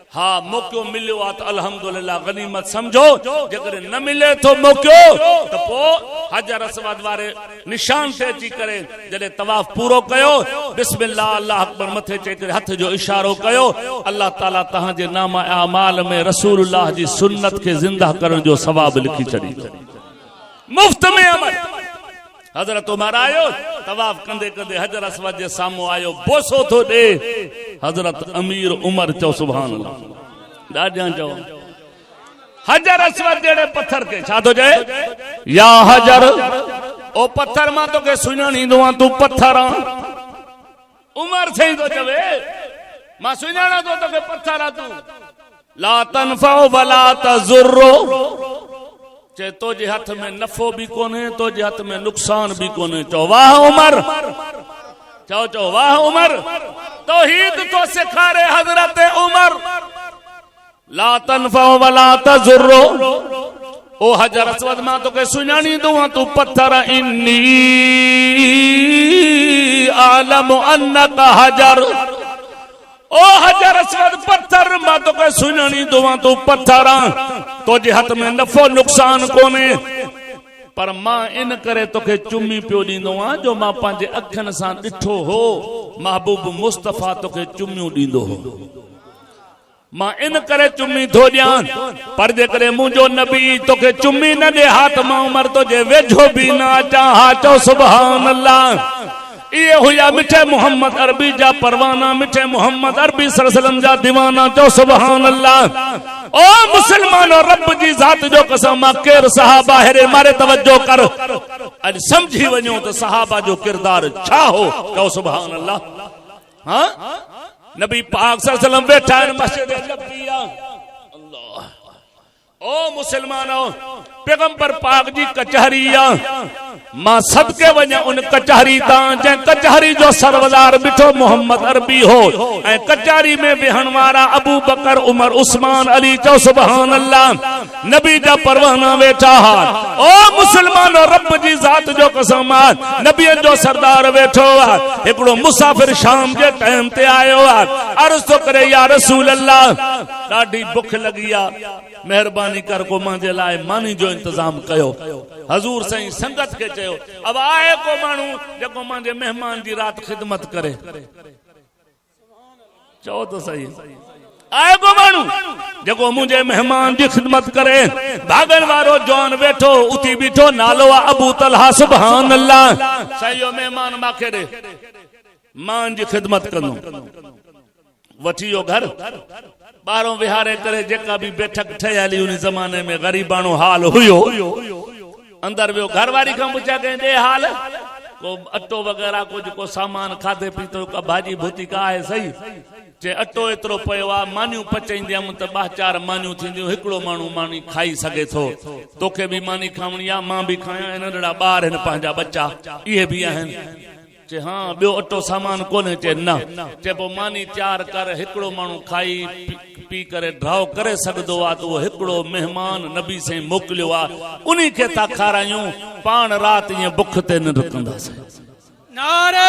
हाँ, मौक़ो मिलियो आहे त अल्हम्दुलिल्लाह गनीमत समझो, जेकर न मिले तो मौक़ो तो पोइ हजर असवद वारे निशान से अची करे जॾहिं तवाफ पूरो कयो, बिस्मिल्लाह अल्लाह अकबर मथे चई करे हथ जो इशारो कयो, अल्लाह ताला तव्हांजे नामा आमाल में रसूलुल्लाह जी सुन्नत के जिंदा करण जो सवाब लिखी छॾी, मुफ्त में अमल। हजरत उमर आयो, तवाफ कंदे कंदे हजर असवद जे साम्हूं आयो, बोसो थो ॾे, हजरत अमीर उमर चओ सुभान अल्लाह, ॾाढियां चओ, हजर असवद जहिड़े पत्थर के छा थो चए, या हजर ओ पत्थर मां तोखे सुञाणींदो आं, तूं पत्थर आं। उमर सही थो चवे, मां सुञाणा थो तोखे पत्थर आं तूं। ला तनफउ वला तज़ुर्रु, चे तो जे हथ में नफो भी कोने, तो जे हथ में नुकसान भी कोने। चो वाह उमर, चो चो वाह उमर, तौहीद तो सिखारे हजरत उमर। ला तनफउ वला तज़ुर्रु, ओ हजर असवद मां तो के सुञाणी दूं तू पत्थर, इन्नी आलम अन्नका हजर, ओ हजर असवद पत्थर मां तो के सुञाणी दूं तू पत्थर, तो जे हथ में नफो नुकसान कोने, पर मां इन करे तोखे चुम्मी पियो ॾींदो आं जो मां पंहिंजे अखियुनि सां ॾिठो हो महबूब मुस्तफ़ा तोखे चुम्मियूं ॾींदो हो, मां इन करे चुम्मी थो ॾियां। पर जेकॾहिं मुंहिंजो नबी तोखे चुम्मी न ॾे हा त मां उमर तुंहिंजे वेझो बि न अचां। हा चओ सुभान अल्लाह। ये हुया मिठे मोहम्मद अरबी जा परवाना, मिठे मोहम्मद अरबी सल्लल्लाहु जा दीवाना, चो सुभान अल्लाह। ओ मुसलमानो, रब जी जात जो कसम, मां केर सहाबा हेरे मारे तवज्जो कर, अज समझी वञो तो सहाबा जो किरदार छा हो, चो सुभान अल्लाह। हाँ, नबी पाक सल्लल्लाहु अलैहि वसल्लम बैठा है मस्जिद नबविया। अल्लाह, ओ मुसलमानो, पैगंबर पाक जी कचहरी मां सदके वञा उन कचहरी तां जे कचहरी जो सरवदार बिठो मोहम्मद अरबी हो ऐं कचहरी में वेहण वारा अबू बकर उमर उस्मान अली चो सुभान अल्लाह नबी जा परवाना वेठा ओ मुसलमानो रब जी जात जो कसम नबी जो सरदार वेठो एकड़ो मुसाफिर शाम जे टाइम ते आयो अर्ज तो करे या रसूल अल्लाह ॾाढी भुख लगी मेहरबानी कर को मांजे लाए मानी जो इंतजाम कयो हजूर सही संगत के चयो अब आए को मानू जको मांजे मेहमान जी रात खिदमत करे चो तो सही आए को मानू जको मुझे मेहमान जी खिदमत करे भागन वारो जवान बैठो उठी बीठो नालो अबू तलहा सुभान अल्लाह सही मेहमान माखे दे मान जी खिदमत कनो वठियो घर बारों विहारे करे जेका भी बैठक ठयाली उन जमाने में गरीबानो हाल हुयो अंदर वो घर वारी का पूछा कहे हाल को अटो वगैरह कुछ को सामान खाधे पीतो का भाजी भूती का है सही चे अटो एतरो पयो आ मानियूं पचाईंदियम त 2-4 मानियूं थींदियूं हिकड़ो मानू मानी खाई सके थो तोखे भी मानी खावणी आ मां भी खाया नंढड़ा ॿार आहिनि पंहिंजा बच्चा इहे भी आहिनि चे हाँ ॿियो अटो सामान कोने चे न चे पो मानी तैयार कर हिकड़ो मानू खाई पी करे ड्राव करे सकदो आ तो हिकड़ो मेहमान नबी से मोकलियो आ उन्हीं के ता खारायूं पाण रात ये भुख ते न रुकंदासीं नारे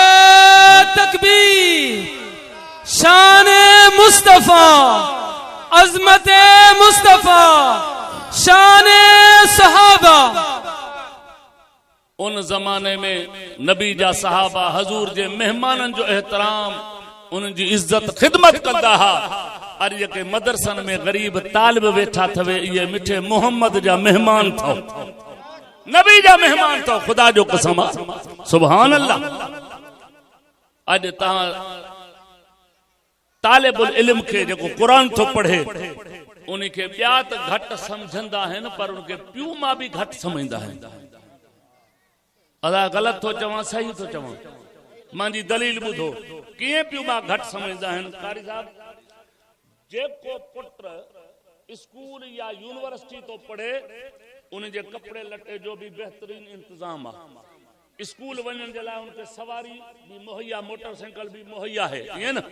तकबीर शान मुस्तफा अजमत मुस्तफा शान सहाबा उन जमाने में नबी जा सहाबा हजूर जे मेहमानन जो एहतराम उनकी इज्जत खिदमत कंदा हा अरे के मदरसन में गरीब तालिब वेठा थवे ये मिठे मोहम्मद जा मेहमान थो नबी जा मेहमान थो खुदा जो कसम सुभान अल्लाह अज ता तालिबुल इल्म के जो कुरान थो पढ़े उनके ब्या त घट समझंदा हैं पर उनके प्यू मां भी घट समझदा हैं अदा गलत तो चवा सही तो चवा मांजी दलील बुधो किए प्यू मां घट समझदा हैं कारी साहब जेको पुत्र स्कूल या यूनिवर्सिटी तो पढ़े उन जे कपड़े लटे जो भी बेहतरीन इंतजाम आ स्कूल वञण जे लाइ उनके सवारी भी मुहैया मोटरसाइकिल भी मुहैया है ये ना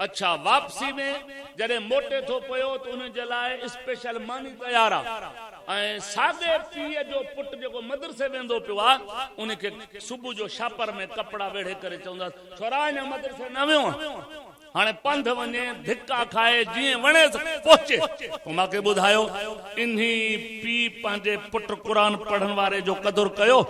अच्छा वापसी में जरे मोटे थो पयो तो उन जे लाइ स्पेशल मानी तैयार आ सागे पीए जो पुट जो मदरसे वेंदो पियो आ उनके सुबह जो छापर में कपड़ा वेढ़े करे चवंदा छोरा ने मदरसे न वियो हाने पंध वने धिक्का खाए जी वणे पहुंचे तो माके बुधायो इन्ही पी पांजे पुट कुरान पढ़न वारे जो कदर कयो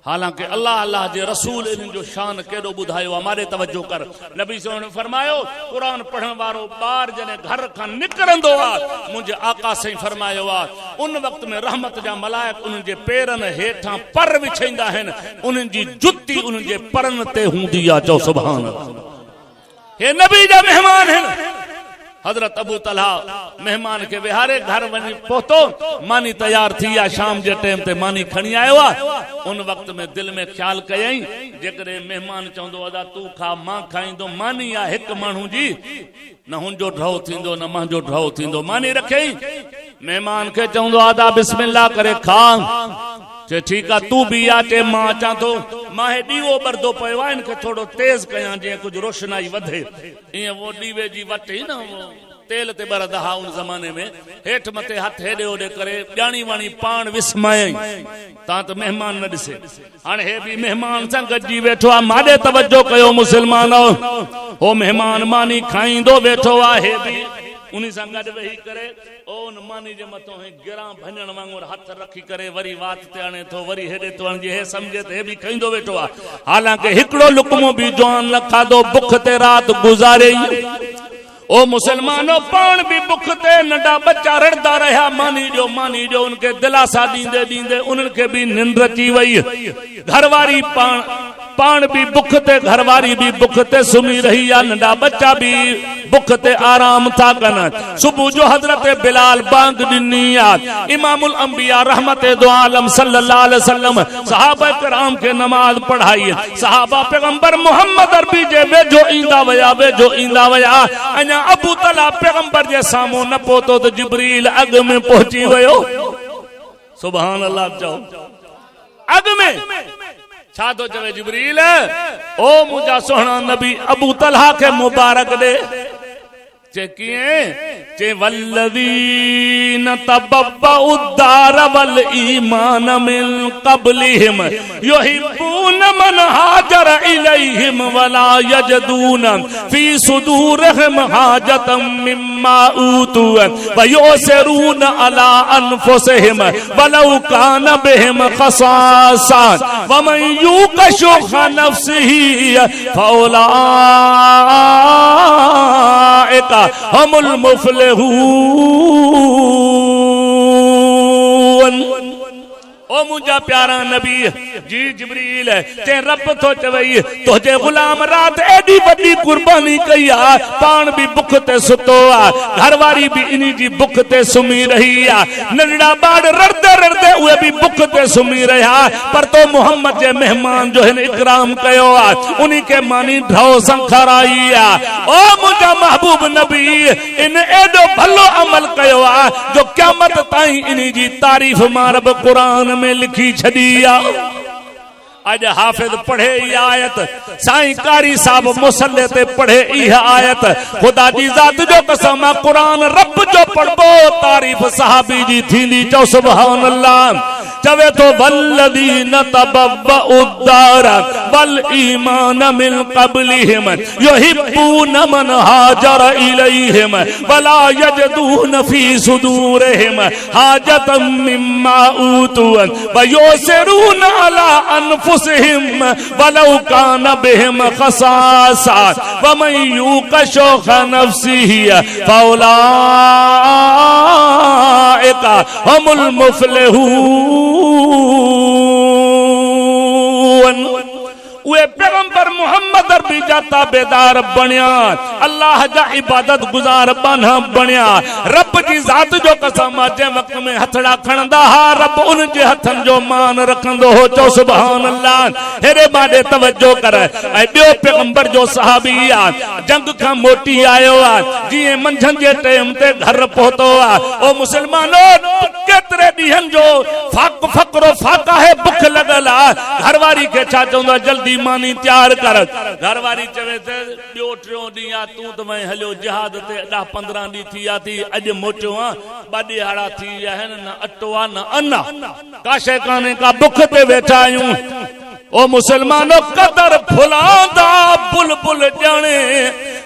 हालांकि अल्लाह अल्लाह जे रसूल इन जो शान केडो बुधायो हमारे तवज्जो कर नबी से ने फरमायो कुरान पढ़न वारो बार जने घर का निकरंदो आ मुझे आका से फरमायो आ उन वक्त में रहमत जा मलाइक उन जे पेरन हेठा पर विछैंदा हन उन जी जुत्ती उन जे परन ते हुंदी आ चो सुभान अल्लाह हे नबी जा मेहमान हैं हजरत अबू तलहा मेहमान के विहारे घर वनी पहुतो मानी तैयार थी या शाम जे टाइम ते मानी खणी आयो आ उन वक्त में दिल में ख्याल कयई जेकरे मेहमान चवंदो अदा तू खा मां खाईंदो मानी आ हिक मानू जी न हुनजो ढव थींदो न मांजो ढव थींदो मानी रखई मेहमान के चवंदो आदा बिस्मिल्लाह करे खा चे ठीक आ तू भी आ चे मां चा तो मां हे दीवो बरदो पयो आ इनके थोड़ो तेज कया जे कुछ रोशनाई वधे ये वो दीवे जी वटे ना वो तेल ते बरदा हा उन जमाने में हेठ मथे हाथ हेडे ओडे करे ॼाणी वाणी पान विस्माई ता तो मेहमान न दिसे हाने हे भी मेहमान संग गजी बैठो आ माडे तवज्जो कयो मुसलमानो हो मेहमान मानी खाईंदो बैठो आ हे भी उन्हीं संग गड वही करे ओन मानी जे मथो है गिरा भनण वांगुर हाथ रखी करे वरी वात ते आने तो वरी हेडे तो अण जे हे समझे ते भी खईंदो बैठो आ हालांकि हिकड़ो लुकमो भी जवान न खादो भुख ते रात गुजारे ओ मुसलमानो पान भी भुख ते नंढा बच्चा रड़दा रहा मानी जो उनके दिलासा दींदे दींदे उनके भी निंद अची वई घरवारी पान भी भुख ते घरवारी भी भुख ते सुमी रही आ नंढा बच्चा भी भुख ते आराम था कन सुबह जो हजरत बिलाल बांग दिनी आ इमामुल अंबिया रहमत दो आलम सल्लल्लाहु अलैहि वसल्लम सहाबा किराम के नमाज पढ़ाई सहाबा पैगंबर मोहम्मद अरबी जे वेझो ईंदा वया अना अबू तला पैगंबर जे सामो न पहुतो तो जिब्रील अग में पहुंची वयो सुभान अल्लाह चओ। अग में छा तो चवे जिब्रील ओ मुंहिंजा सुहिणा नबी अबू तलहा के मुबारक दे। चे किए चे वल्लज़ीन तबव्वउ उद्दार वल ईमान मिन क़ब्लिहिम युहिब्बून मन हाजर इलैहिम वला यजदून फी सुदूरिहिम हाजतम मिम्मा ऊतू व युसिरून अला अनफुसिहिम वलौ कान बिहिम खसासा व मन यूक़ शुह नफ्सिही फौलाइका हुमुल मुफ़्लिहून। ओ मुंहिंजा प्यारा नबी जी जिब्रील ते रब तो चवई तुझे गुलाम रात एडी वडी कुर्बानी कई आ पान भी बुख ते सुतो आ घरवारी भी इनी जी बुख ते सुमी रही आ नंढड़ा बाड़ रड़दे रड़दे उहे भी बुख ते सुमी रहा पर तो मोहम्मद जे मेहमान जो है इकराम कयो आ उन्हीं के मानी ढो संखराई आ। ओ मुंहिंजा महबूब नबी इन एडो भलो अमल कयो आ जो क़यामत ताईं इनी जी तारीफ मां रब कुरान में लिखी छड़िया। आज हाफिज पढ़े ये आयत साईं कारी साहब मुसल्ले ते पढ़े यह आयत खुदा जी जात जो कसम कुरान रब जो पढ़बो तारीफ सहाबी जी थींदी चो सुभान अल्लाह। चवे तो वल्लज़ीन तबव्वउ उद्दार वल ईमान मिन क़ब्लिहिम युहिब्बून मन हाजर इलैहिम वला यजदून फी सुदूरिहिम हाजतम मिम्मा ऊतू व युसिरून अला अनफुसिहिम वलौ कान बिहिम खसासा व मन यूक़ शुह नफ्सिही फौलाइका हुमुल मुफ़्लिहून। वे पैगंबर मोहम्मद अरबी जा ताबेदार बनिया अल्लाह जा इबादत गुजार बना बनिया रब जी जात जो कसम जे वक्त में हथड़ा खणंदा हा रब उन जे हथन जो मान रखंदो हो चो सुभान अल्लाह। हेरे बाडे तवज्जो कर ऐ बियो पैगंबर जो सहाबी आ जंग का मोटी आयो आ जिए मंझन जे टाइम ते घर पहुतो आ। ओ मुसलमानो केतरे दीहन जो फकरो फाका है भूख लगल आ घरवारी के छा चवंदा जल्दी मानी तैयार कर। घरवारी चवे थे बियो टियों डी आ तू तो मैं हलियो जिहाद ते 10-15 डी थी आ थी अज मोचो आ बाडे हाड़ा थी है न अटो आ न अन्ना काशे काने का भूख ते वेठा आयूं। ओ मुसलमानो कदर फुलांदा बुलबुल जाने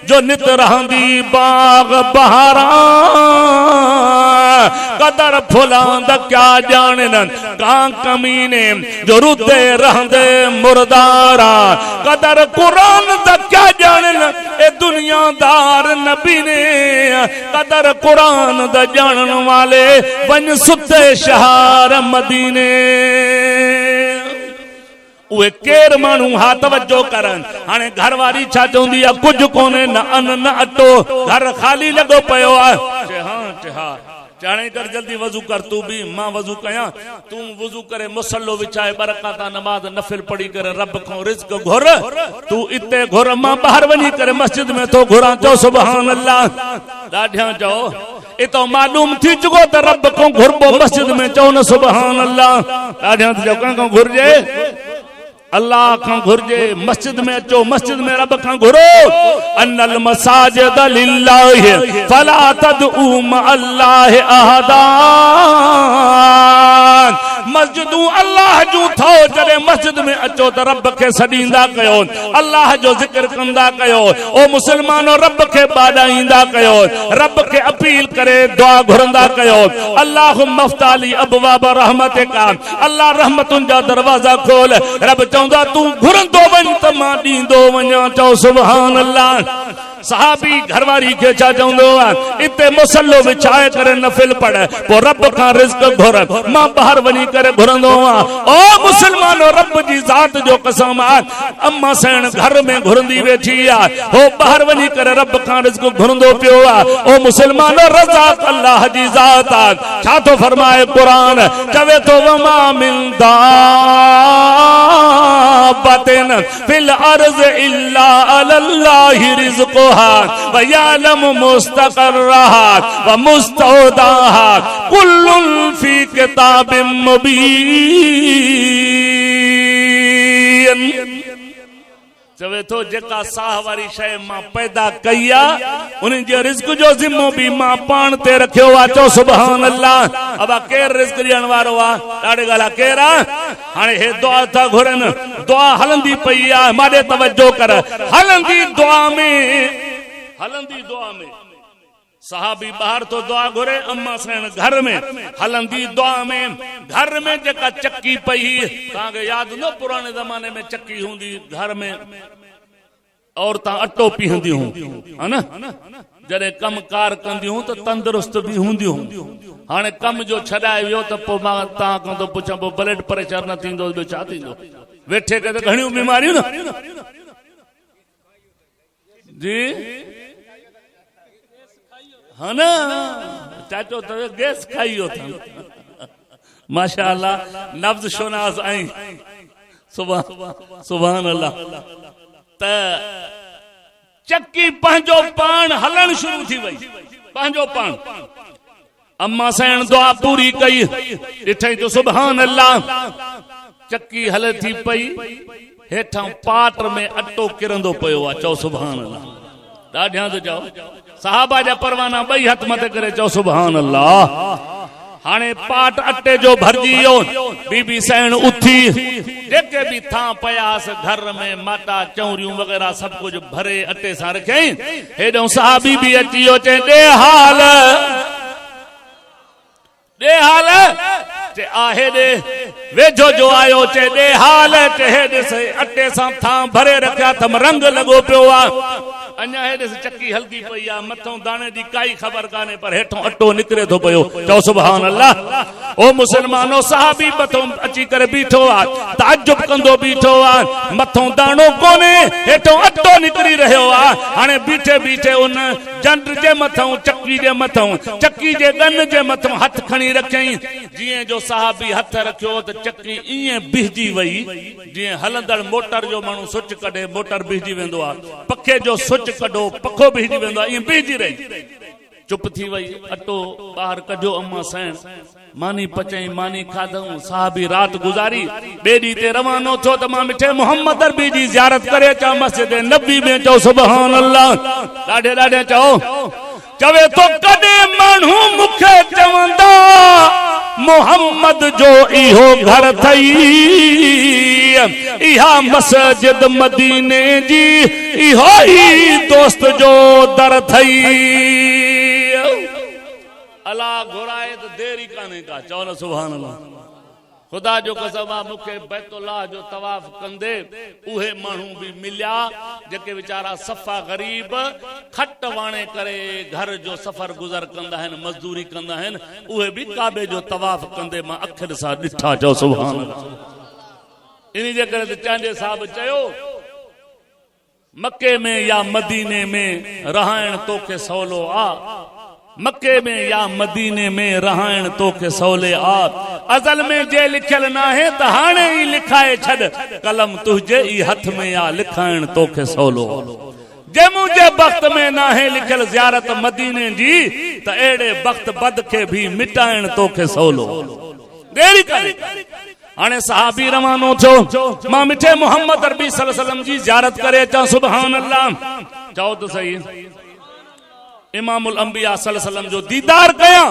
जो नित रहंदी बाग बहारा कदर फुलांदा क्या जाने न कां कमीने जो रुदे रहंदे मुर्दारा कदर कुरान दा क्या जाने न ए दुनियादार नबी ने कदर कुरान दा जानन वाले बन सुते शहर मदीने। उहे केर मानू हा तवज्जो करन हाने घरवारी छा चवंदी आ कुछ कोने न अन्न न अटो घर खाली लगो पयो आ। हाँ चाणे कर जल्दी वजू कर तू भी मां वजू कया तू वजू करे मुसल्लो विछाए बरकाता नमाज नफिल पढ़ी करे रब को रिज़्क घुर तू इते घुर मां बाहर वनी करे मस्जिद में तो घुरा चो सुभान अल्लाह। ॾाढिया चो इतो मालूम थी चुको त रब को घुरबो मस्जिद में चो न सुभान अल्लाह। ॾाढिया चो कंको घुरजे अल्लाह खां घुरजे मस्जिद में अचो मस्जिद में रब खां घुरो अन्नल मसाजिद लिल्लाहि फला तदउ मअल्लाहि अहदा। मस्जिदू अल्लाह जू थो जरे मस्जिद में अचो तो रब के सडींदा कयो अल्लाह जो जिक्र कंदा कयो। ओ मुसलमानो रब के बाडाईंदा कयो रब के अपील करे दुआ घुरंदा कयो। अल्लाह मफ्ताली अबवाब रहमतिका अल्लाह रहमतुन जा दरवाजा खोल रब चौंदा तू घुरंदो वन त मां दींदो वञा चो सुभान अल्लाह। सहाबी घरवारी के छा चवंदो आहे इते मुसल्लो विछाए करे नफिल पढ़ पो रब का रिज़्क घुर मां बाहर वनी करे घुरंदो आ। ओ मुसलमानो रब जी जात जो कसम आ अम्मा सेण घर में घुरंदी वेठी आ हो बाहर वनी करे रब का रिज़्क घुरंदो पियो आ। ओ मुसलमानो रज़ा अल्लाह जी जात आ छा तो फरमाए कुरान चवे तो वमा मिन दाबतिन फिल अर्ज़ इल्ला अल्लाहि रिज़्क़ु मुस्तक़र्रहा व यालम मुस्तक़र्रहा व मुस्तौदाहा कुल्लुन फी किताबिम मुबीन। चवे तो जेका साह वारी शय मां पैदा कई आ उन जे रिज़्क जो ज़िम्मो भी मां पाण ते रखियो आ। चो सुभान अल्लाह। अब केर रिज़्क ॾियण वारो आ? ॾाढे ॻाल्हि केर आ? हाणे हे दुआ था घुरन, दुआ हलंदी पई आ। माॾे तवज्जो कर। हलंदी दुआ में सहाबी बाहर तो दुआ घुरे, अम्मा सेन घर में हलंदी दुआ में। घर में जेका चक्की पई तव्हांखे यादि न पुराने ज़माने में चक्की हूंदी घर में, औरतां अटो पीहंदियूं है न, जॾहिं कम कार कंदियूं त तंदुरुस्त भी हूंदियूं। हाणे कम जो छॾाए वियो त पोइ मां तव्हां खां थो पुछां पोइ ब्लड प्रेशर न थींदो ॿियो छा थींदो? वेठे के त घणियूं बीमारियूं न जी है ना। चाचो तो गैस खाइयो था माशाअल्लाह। नब्ज शोनास आई सुभान अल्लाह। त चक्की पंहिंजो पाण हलण शुरू थी वई, पंहिंजो पाण। अम्मा सेन दुआ पूरी कई, ॾिठई तो सुभान अल्लाह। चक्की हले थी पई, हेठां पाट में अटो किरंदो पियो आहे। चओ सुभान अल्लाह। ॾाढियां तो चओ साहबा जा परवाना ॿई हथ मथे करे चओ सुभान अल्लाह। हाणे पाट अटे जो भरजी वियो। बीबी सेन उथी, जेके भी था पयास घर में माटा चौरियूं वग़ैरह सब कुछ भरे अटे सां रखियईं। हेॾो साहबी भी अची वियो, चए ॾे हाल चे आहे ॾे। वेझो जो आयो चे ॾे हाल। चे हे ॾिस अटे सां था भरे रखिया थम, रंग लॻो पियो आहे। अञा हे ॾिस चक्की हल्की पई आहे, मथों दाणे जी काई ख़बर कान्हे, पर हेठों अटो निकिरे थो पियो। चओ सुभान अल्लाह। ओ मुसलमानो, साहबी मथों अची करे बीठो आहे, ताजुब कंदो बीठो आहे। मथों दाणो कोन्हे, हेठों अटो निकिरी रहियो आहे। हाणे बीठे बीठे उन जंड जे मथों, चक्की जे मथों, चक्की जे गन जे मथों हथ खणी रखियईं। जीअं जो साहबी हथ रखियो त चक्की ईअं बिहजी वई जीअं हलंदड़ मोटर जो माण्हू स्विच कढे, मोटर बिहजी वेंदो आहे। पखे जो स्विच कढो, पखो बिहजी वेंदो आहे, ईअं बिहजी रही। चुप थी वई, अटो ॿाहिरि कढियो। अम्मा सेन मानी पचई, मानी खाधऊं। साहबी रात गुज़ारी, ॿिए ॾींहं ते रवानो थियो त मां मिठे मोहम्मद अरबी जी ज़ियारत करे अचां मस्जिद नबी में। चओ सुभान अल्लाह। ॾाढे ॾाढे चओ। चवे तो कॾहिं माण्हू मूंखे चवंदा मोहम्मद जो इहो घर थई, इहा मस्जिद मदीने जी, इहो ई दोस्त जो दर थई। अला घुराए तो देरी काने का। चओ न सुभान अल्लाह। खुदा जो कसम आहे, मूंखे बैतुल्लाह जो तवाफ कंदे उहे माण्हू भी मिलिया जेके वीचारा सफ़ा ग़रीब खट वाणे करे घर जो सफ़र गुज़र कंदा आहिनि, मज़दूरी कंदा आहिनि। उहे भी काबे जो तवाफ कंदे मां अखियुनि सां ॾिठा। चओ सुभान अल्लाह। इन जे करे त चांडे साहब चयो, मके में या मदीने में रहण तोखे सवलो आ, मक्के में या मदीने में रहण तोखे सवले आ। अज़ल में जे लिखियल ना है त हाणे ई लिखाए छॾ, कलम तुझे ई हथ में आ, लिखाइण तोखे सवलो। जे मुझे वक्त में ना है लिखियल ज़ियारत मदीने जी, त एड़े वक्त बद के भी मिटाइण तोखे सवलो। देरी करे। हाणे सहाबी रवानो थियो, मां मिठे मोहम्मद अरबी सल्लल्लाहु अलैहि वसल्लम जी ज़ियारत करे अचां। सुभान अल्लाह। चओ त सही। इमामुल अंबिया सल्लल्लाहु अलैहि वसल्लम जो दीदार कया।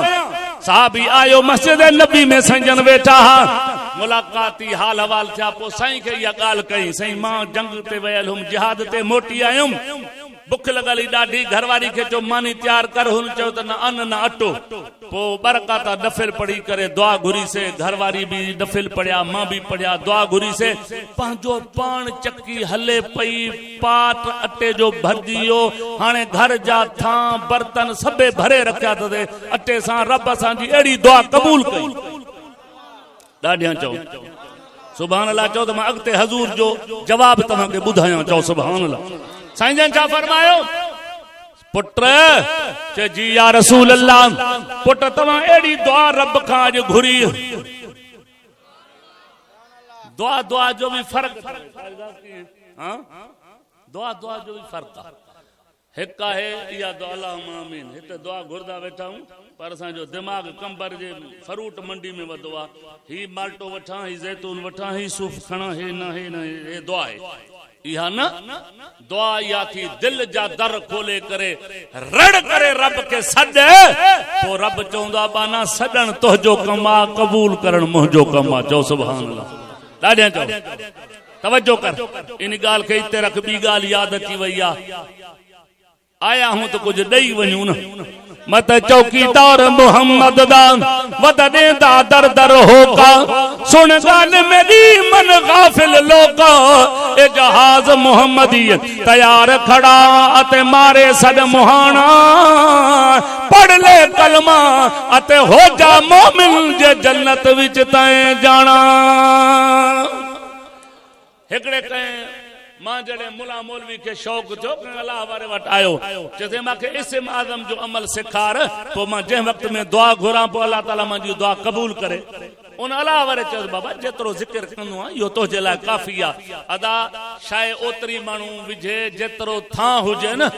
साहबी आयो मस्जिद नबी में संजन वेठा हा। मुलाकाती हाल हवाल थिया। पोइ साईं खे इहा ॻाल्हि कई, साईं मां जंग ते वियल हुम, जिहाद ते मोटी आयुमि, बुख लॻल ॾाढी। घरवारी खे चयो मानी तैयार कर। हुन चयो त न अन्न न अटो। पोइ बरकाता नफ़िल पढ़ी करे दुआ घुरी से, घरवारी भी नफ़िल पढ़िया, मां भी पढ़िया, दुआ घुरी से। पंहिंजो पाण चक्की हले पई, पाट अटे जो भरजी वियो। हाणे घर जा था बर्तन सबे भरे रखिया अथसि अटे सां। रब असांजी अहिड़ी दुआ क़बूल कई। ॾाढियां चओ सुभान अल्लाह। चओ त मां अॻिते हज़ूर जो जवाब तव्हांखे ॿुधायां। चओ सुभान अल्लाह। साईं जन छा फरमायो? पुट चे जी या रसूल अल्लाह, पुट तव्हां अहिड़ी दुआ रब खां अॼु घुरी। दुआ जो भी फर्क, दुआ जो भी फर्क आहे। एक है या दुआ अल्लाहुम्मा आमीन हिते दुआ घुरदा वेठा हूं पर असा जो दिमाग कंबर जे फ्रूट मंडी में वधो आ ही माल्टो वठा ही जैतून वठा ही सूफ खणा हे न हे दुआ है इहा न दुआ या थी दिल जा दर खोले करे रड़ करे रब के सड तो रब चौंदा बाना सडन तोजो कमा कबूल करण मुंजो कमा चो सुभान अल्लाह ॾाढे चो तवज्जो कर इन गाल के इते रख बी गाल याद अची वई आया हूं तो कुछ ॾेई वञूं न मत चौकीदार मोहम्मद दा वदने दा दर दर होका सुन गाल मेरी मन गाफिल लोका ए जहाज मोहम्मदी तैयार खड़ा अते मारे सद मुहाना पढ़ ले कलमा अते हो जा मोमिन जे जन्नत विच तैं जाना हिकड़े कहे मां जड़े मुला मौलवी के शौक जो अल्लाह वारे वट आयो जैसे मां के इस्म आजम जो अमल सिखार तो मां जे वक्त में दुआ घुरा पो अल्लाह ताला मांजी दुआ कबूल करे उन अल्लाह वारे चयो बाबा जेतरो जिक्र कंदो आ यो तो जे ला काफी आ अदा शाय ओतरी मानू विझे जेतरो था हुजे न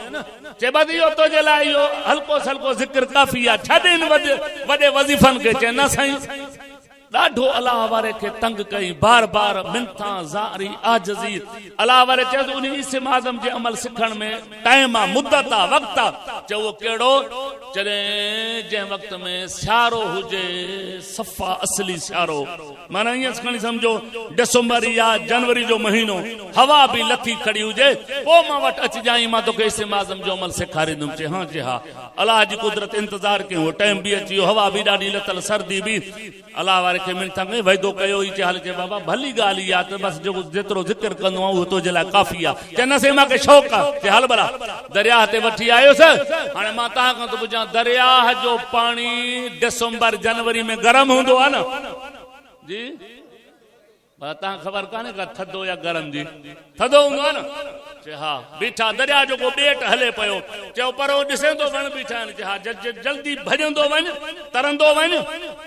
जे बाद यो तो जे ला यो हल्को सल्को जिक्र काफी आ छडन वडे वजीफन के चे न साईं ॾाढो अल्लाह वारे के तंग कई बार बार मिनता ज़ारी आजज़ी अल्लाह वारे चयो उन इस्म आज़म जे अमल सिखण में टाइम आ मुद्दत आ वक्त आ जो वो केड़ो जने जे वक्त में सियारो हुजे सफ़ा असली सियारो माना ये खणी समझो दिसंबर या जनवरी जो महीनो हवा भी लथी खड़ी हुजे पो मां वट अच जाई मां तो के इस्म आज़म जो अमल सिखारींदुम चे हां जे हा अल्लाह जी कुदरत इंतजार के हो टाइम भी अचियो हवा भी ॾाढी लथल सर्दी भी अल्लाह वारे के मिनता में वैदो कयो ई चाल के बाबा भली गाली या तो बस जो जेतरो जिक्र कंदो वो तो जला काफी आ चन से मां के शौक आ के हल बरा दरिया ते वठी आयो स हाने मां ता को तो बुझा दरिया जो पानी दिसंबर जनवरी में गरम हुंदो आ ना जी ता खबर काने का थदो या गरम जी थदो हुंदो आ ना चे हा बीठा दरिया जो को बेट हले पयो चे परो दिसे तो वन बीठा चे हा जल्दी भजंदो वन तरंदो वन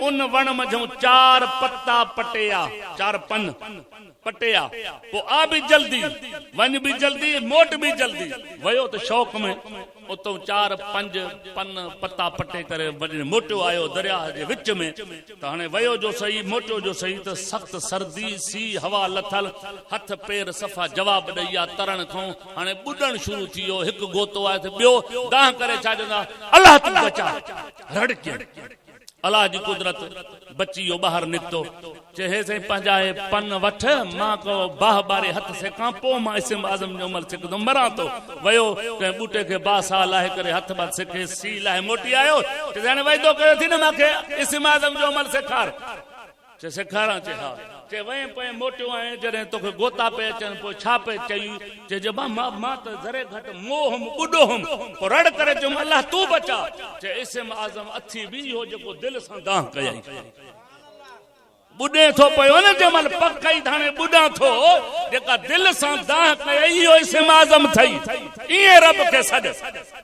उन वन मझो चार पत्ता पटिया चार पन पटिया वो आ भी जल्दी वन भी जल्दी मोट भी जल्दी वयो तो शौक में उतो चार पंज पन पत्ता पटे करे मोटो आयो दरिया जे विच में तो हने वयो जो सही मोटो जो सही तो सख्त सर्दी सी हवा लथल हथ पैर सफा जवाब ॾेया तरण खां हाने बुडण शुरू थियो हिक गोतो आए तो बियो दाह करे छा जंदा अल्लाह तू बचा रड़के अल्लाह जी कुदरत बच्चियो बाहर निकतो चहे से पंजाए पन वठ मां को बाह बारे हथ से कांपो मां इस्म आजम जो अमल सिखदो मरा तो वयो के बूटे के बासा लाहे करे हथ बात सिखे सी लाहे मोटी आयो जाने वैदो कयो थी न माके इस्म आजम जो अमल सिखार चे सिखारा चे हा चे वे पे मोटियो आए जरे तो गोता पे अचन पो छा पे चई चे जबा मां त जरे घट मोहम बुडो हम को रड़ करे जो अल्लाह तू बचा चे इस्म आजम अथी भी हो जो दिल से दाह कयई बुडे थो पयो न जमल पकई थाने बुडा थो जेका दिल से दाह कयई यो इस्म आजम थई ये रब के सद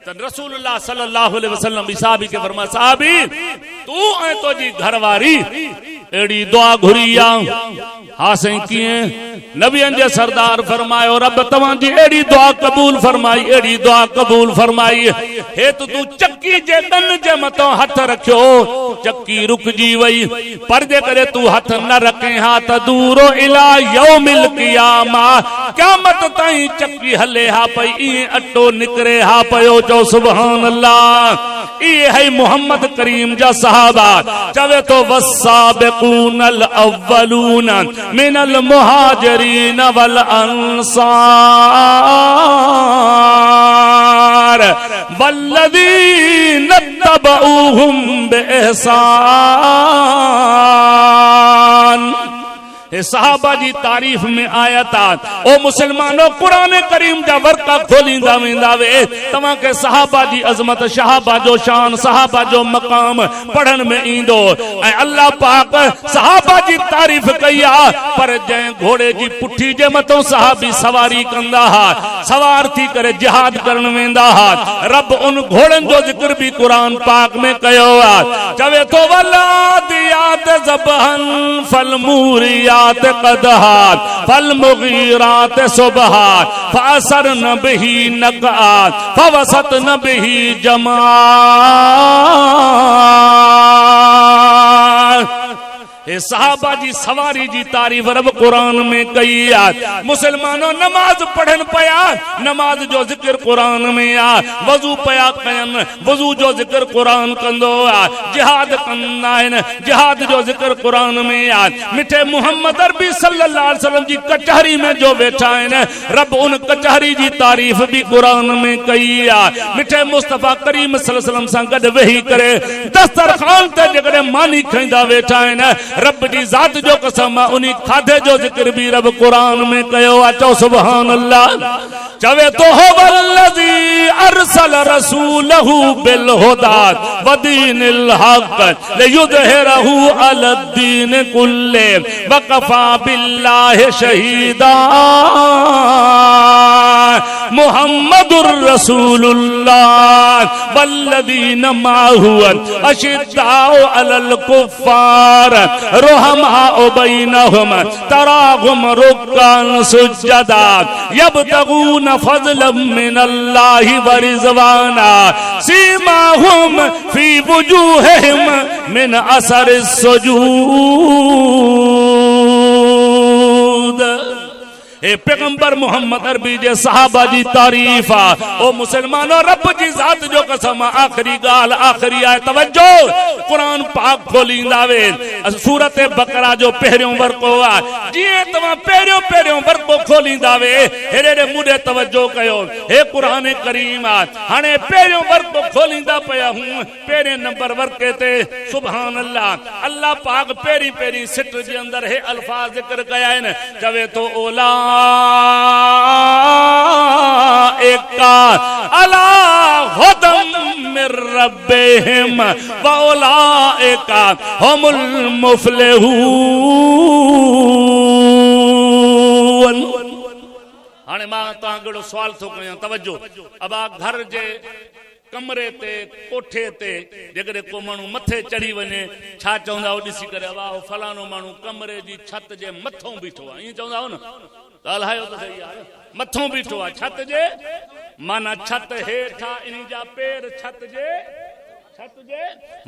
त रसूलुल्लाह सल्लल्लाहु अलैहि वसल्लम साहबी के फरमा साहबी तू ऐ तो जी घरवारी एड़ी दुआ घुरिया हासे किए नबियन जे सरदार फरमायो रब तवां जी एड़ी दुआ कबूल फरमाई एड़ी दुआ कबूल फरमाई हे तू चक्की जे दन जे मतो हाथ रखियो चक्की रुक जी वई पर जे करे तू हाथ न रखे हा त दूरो इला यौमिल क़ियामा क़यामत ताई चक्की हले हा पई ई अटो निकरे हा पयो जो सुभान अल्लाह ये है मोहम्मद करीम जा सहाबा चवे तो वस्साबिकूनल अव्वलून मिनल मुहाजिरीन वल अंसार वल्लज़ीन तबऊहुम बिइहसान हे सहाबा जी तारीफ में आया था ओ मुसलमानों कुरान करीम जा वर्का खोलींदा वेंदा वे तवा के सहाबा जी अजमत सहाबा जो शान सहाबा जो मकाम पढ़न में इंदो ए अल्लाह पाक सहाबा जी तारीफ कया पर जे घोड़े जी पुठी जे मतो सहाबी सवारी कंदा हा सवार थी करे जिहाद करन वेंदा हा रब उन घोड़न जो जिक्र भी कुरान पाक में कयो आ चवे तो वल्लादी आदियात ज़बहन फलमूरियात क़दहात फलमुगीरात सुबहात फ़असरन बिही नक़आत फ़वसतन बिही जमात। सहाबा जी सवारी जी तारीफ रब कुरान में कई आ। मुसलमानों नमाज पढ़न पया, नमाज जो जिक्र कुरान में आ। वजू पया कयन, वजू जो जिक्र कुरान कंदो आ। जिहाद कंदा आहिन, जिहाद जो जिक्र कुरान में आ। मिठे मोहम्मद अरबी सल्लल्लाहु अलैहि वसल्लम जी कचहरी में जो बैठा आहिन, रब उन कचहरी जी तारीफ भी कुरान में कई आ। मिठे मुस्तफा करीम सल्लल्लाहु अलैहि वसल्लम सां गॾु वेही करे दस्तरखान ते जेकॾहिं मानी खाईंदा वेठा आहिन, रब जी ज़ात जो कसम उन्हीं खाधे जो जिक्र भी रब कुरान में कयो आ। चओ सुभान अल्लाह। चवे तो हो वल्लज़ी अरसल रसूलहू बिल हुदा व दीनिल हक़ लियुज़हिरहू अलद्दीन कुल्ले व कफ़ा बिल्लाहि शहीदा। मुहम्मदुर रसूलुल्लाह वल्लज़ीन माअहू अशिद्दाउ अलल कुफ़्फ़ार रुहमाउ बैनहुम तराहुम रुक्कान सुज्जदा यब्तगून फज़लन मिनल्लाहि व रिज़वाना सीमाहुम फी वुजूहिहिम मिन असरिस सुजूद। ए पैगंबर मोहम्मद अरबी जे सहाबा जी तारीफ आ। ओ मुसलमानो रब जी ज़ात जो कसम आखिरी गाल आखिरी आए तवज्जो कुरान पाक खोलींदा वे सूरत बकरा जो पहिरियों वर्को आ। जिए तवा पहिरियों पहिरियों वर्को खोलींदा वे हेरे मुडे तवज्जो कयो। हे कुरान करीम आ हाने पहिरियों वर्को खोलींदा पया हूं पहिरे नंबर वर्के ते सुभान अल्लाह। अल्लाह पाक पहिरी पहिरी सिट जे अंदर हे अल्फाज जिक्र कया आहिन। चवे तो ओला एका अला हुदम मिर रब्बिहिम व उलाइका हुमुल मुफ्लिहून। हाणे मां तव्हां गड़ो सवाल थो कयां तवज्जो। अब घर जे कमरे ते कोठे ते जेकॾहिं को माण्हू मथे चढ़ी वञे छा चवंदा ॾिसी करे वाह फलाणो माण्हू कमरे जी छत जे मथों बीठो आहे ईअं चवंदा न। ॻाल्हायो त सही आहे मथों बीठो आहे छत जे माना छत हेठा इन जा पेर छत जे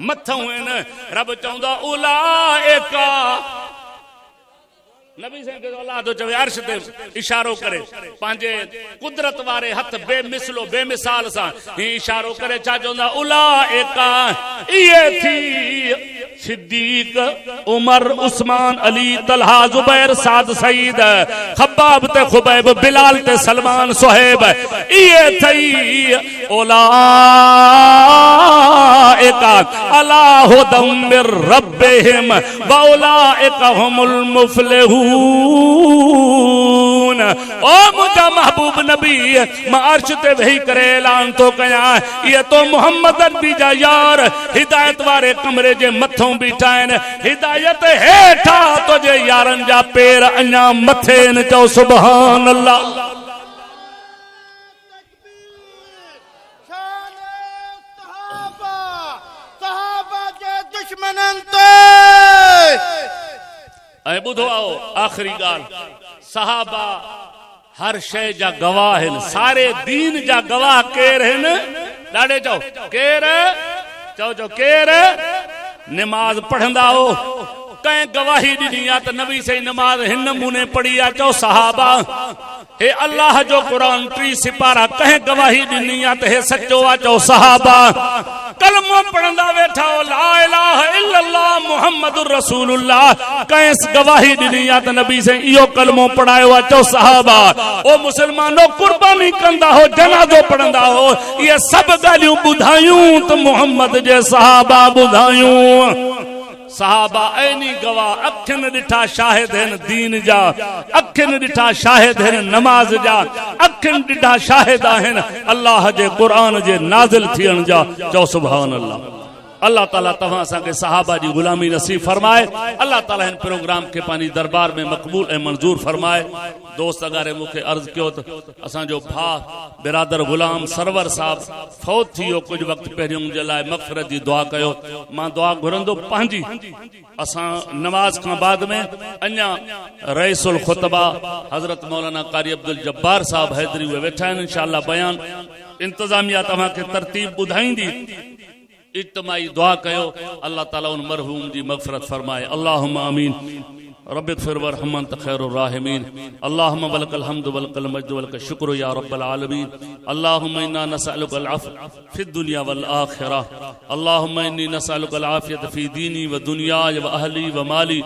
मथों आहिनि। रब चवंदा उलाइका नबी से अल्लाह तो चवे अर्श ते इशारो करे पंहिंजे कुदरत वारे हथ बेमिसलो बेमिसाल सां ही इशारो करे छा चवंदा उलाइका इहे थी सिद्दीक उमर उस्मान अली तलहा जुबैर साद सईद खब्बाब ते खुबैब बिलाल ते सलमान सुहैब इहे थई उलाइका अला हुदम मिर रब्बिहिम व उलाइका हुमुल मुफ्लिहून। ओ मुझा महबूब नबी मां अर्श ते वेही करे ऐलान तो कया ये तो मोहम्मद नबी जा यार हिदायत वारे कमरे जे मथों बीठा आहिनि। हिदायत हेठा तो जे यारन जा पेर अञा मथे न। चओ सुभान अल्लाह। ॿुधो आओ आखिरी ॻाल्हि सहाबा हर शइ जा गवाह आहिनि सारे दीन जा गवाह केर आहिनि ॾाढे चओ केर चओ चओ केर नमाज पढ़ंदा हो कंहिं गवाही ॾिनी आहे त नबी सही नमाज हिन नमूने पढ़ी आहे चओ सहाबा। हे अल्लाह जो कुरान 3 सिपारा कंहिं गवाही ॾिनी आहे त हे सचो आहे चओ सहाबा। कलमो पढ़ंदा वेठा हो ला इलाहा इल्लल्लाह मुहम्मदुर रसूलुल्लाह कंहिं गवाही ॾिनी आहे त नबी से इहो कलमो पढ़ायो आहे चओ सहाबा। ओ मुसलमानो कुर्बानी कंदा हो जनाज़ो पढ़ंदा हो इहे सभु ॻाल्हियूं ॿुधायूं त मुहम्मद जे सहाबा ॿुधायूं। सहाबा ऐनी गवाह अखिन ॾिठा शाहिद आहिनि दीन जा अखिन ॾिठा शाहिद आहिनि नमाज जा अखिन ॾिठा शाहिद आहिनि अल्लाह जे क़ुरान जे नाज़िल थियण जा। चओ सुभान अल्लाह। अल्लाह ताला तव्हां असांखे सहाबा जी गुलामी नसीब फरमाए। अल्लाह ताला इन प्रोग्राम के पानी दरबार में मकबूल ए मंजूर फरमाए। दोस्त अगारे मुखे अर्ज कियो त असांजो भा बिरादर गुलाम सरवर साहब फौत थियो कुछ वक्त पहिरियों जे लाइ मग़फ़िरत जी दुआ कयो। मां दुआ घुरंदो पंहिंजी। असां नमाज खां बाद में अञा रईसुल खुतबा हजरत मौलाना कारी अब्दुल जब्बार साहब हैदरी उहे वेठा आहिनि। इंशाअल्लाह बयान इंतजामिया तव्हांखे तरतीब ॿुधाईंदी। इज्तिमाई दुआ कयो अल्लाह ताला उन मरहूम जी मग़फ़िरत फरमाए। अल्लाहुम्मा आमीन। रब्बिग़फिर वरहम अंत खैरुर राहिमीन। अल्लाहुम्मा वलकल हम्दु वलकल मज्दु वलकल शुक्र या रब्बल आलमीन। अल्लाहुम्मा इन्ना नसअलुकल अफ़्व फ़िद दुनिया वल आखिरह। अल्लाहुम्मा इन्नी नसअलुकल आफ़ियत फ़ी दीनी व दुनियाय व अहली व माली।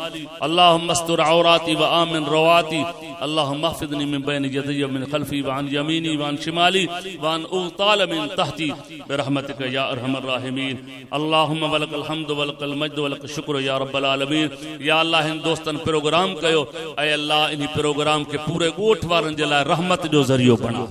अल्लाहुम्मा अस्तर औराती व आमिन रवाती। अल्लाहुम्मा अहफ़िज़नी मिन बैनि यदैय व मिन ख़ल्फ़ी व अन यमीनी व अन शिमाली व अन उग़ताल मिन तहती बिरहमतिका या अरहमर राहिमीन। अल्लाहुम्मा वलकल हम्दु वलकल मज्दु वलकल शुक्र या रब्बल आलमीन। या अल्लाह इन दोस्तन प्रोग्राम कयो। ऐ अल्लाह इन प्रोग्राम के पूरे गोठ वारन जे लाइ रहमत जो ज़रियो बना।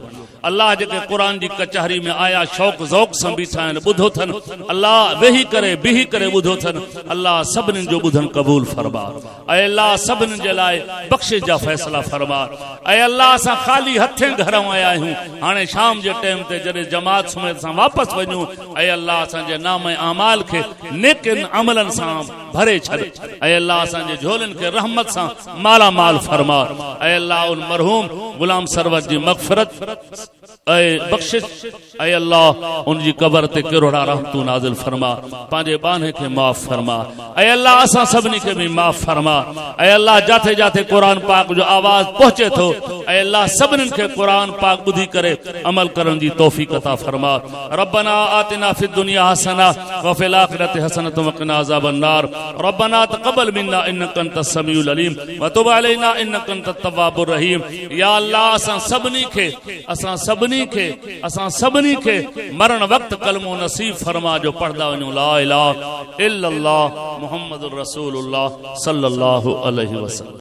अल्लाह जेके कुरान जी कचहरी में आया शौक़ ज़ौक़ सां बीठा आहिनि ॿुधो अथनि। अल्लाह वेही करे बीही करे ॿुधो अथनि। अल्लाह सभिनीनि जो ॿुधनि क़बूल फरमा। ऐ अल्लाह सभिनीनि जे लाइ बख़्शिश जा फ़ैसिला फरमा। ऐ अल्लाह असां ख़ाली हथे घरों आया आहियूं। हाणे शाम जे टाइम ते जॾहिं जमात समेत असां वापसि वञूं। ऐ अल्लाह असांजे नाम अमाल खे नेकनि अमलनि सां भरे छॾ। ऐ अल्लाह असांजे झोलनि खे रहमत सां माला माल फरमा। ऐ अल्लाह उन मरहूम गुलाम सरवर जी मग़फ़िरत ऐ बख़्शिश। ऐ अल्लाह उनजी कब्र ते किरोड़ा रहमतूं नाज़िल फरमा। पंहिंजे बाने खे माफ़ फरमा। ऐ अल्लाह असां सभिनी खे बि माफ़ फरमा। ऐ अल्लाह जाते जाते कुरान पाक जो आवाज़ पहुचे थो। ऐ अल्लाह सभिनीनि खे कुरान पाक ॿुधी करे अमल करण जी तौफ़ीक़ अता फरमा। रब्बना आतिना फ़िद दुनिया हसना व फ़िल आख़िरति हसनतन व क़िना अज़ाबन नार। रब्बना तक़ब्बल मिन्ना इन्नका अंतस समीउल अलीम व तुब अलैना इन्नका अंतत तव्वाबुर रहीम। या अल्लाह असां सभिनी खे मरण वक्त कलमो नसीब फरमा जो पढ़दा वञूं ला इलाहा इल्लल्लाह मुहम्मदुर रसूलुल्लाह सल्लल्लाहु अलैहि वसल्लम।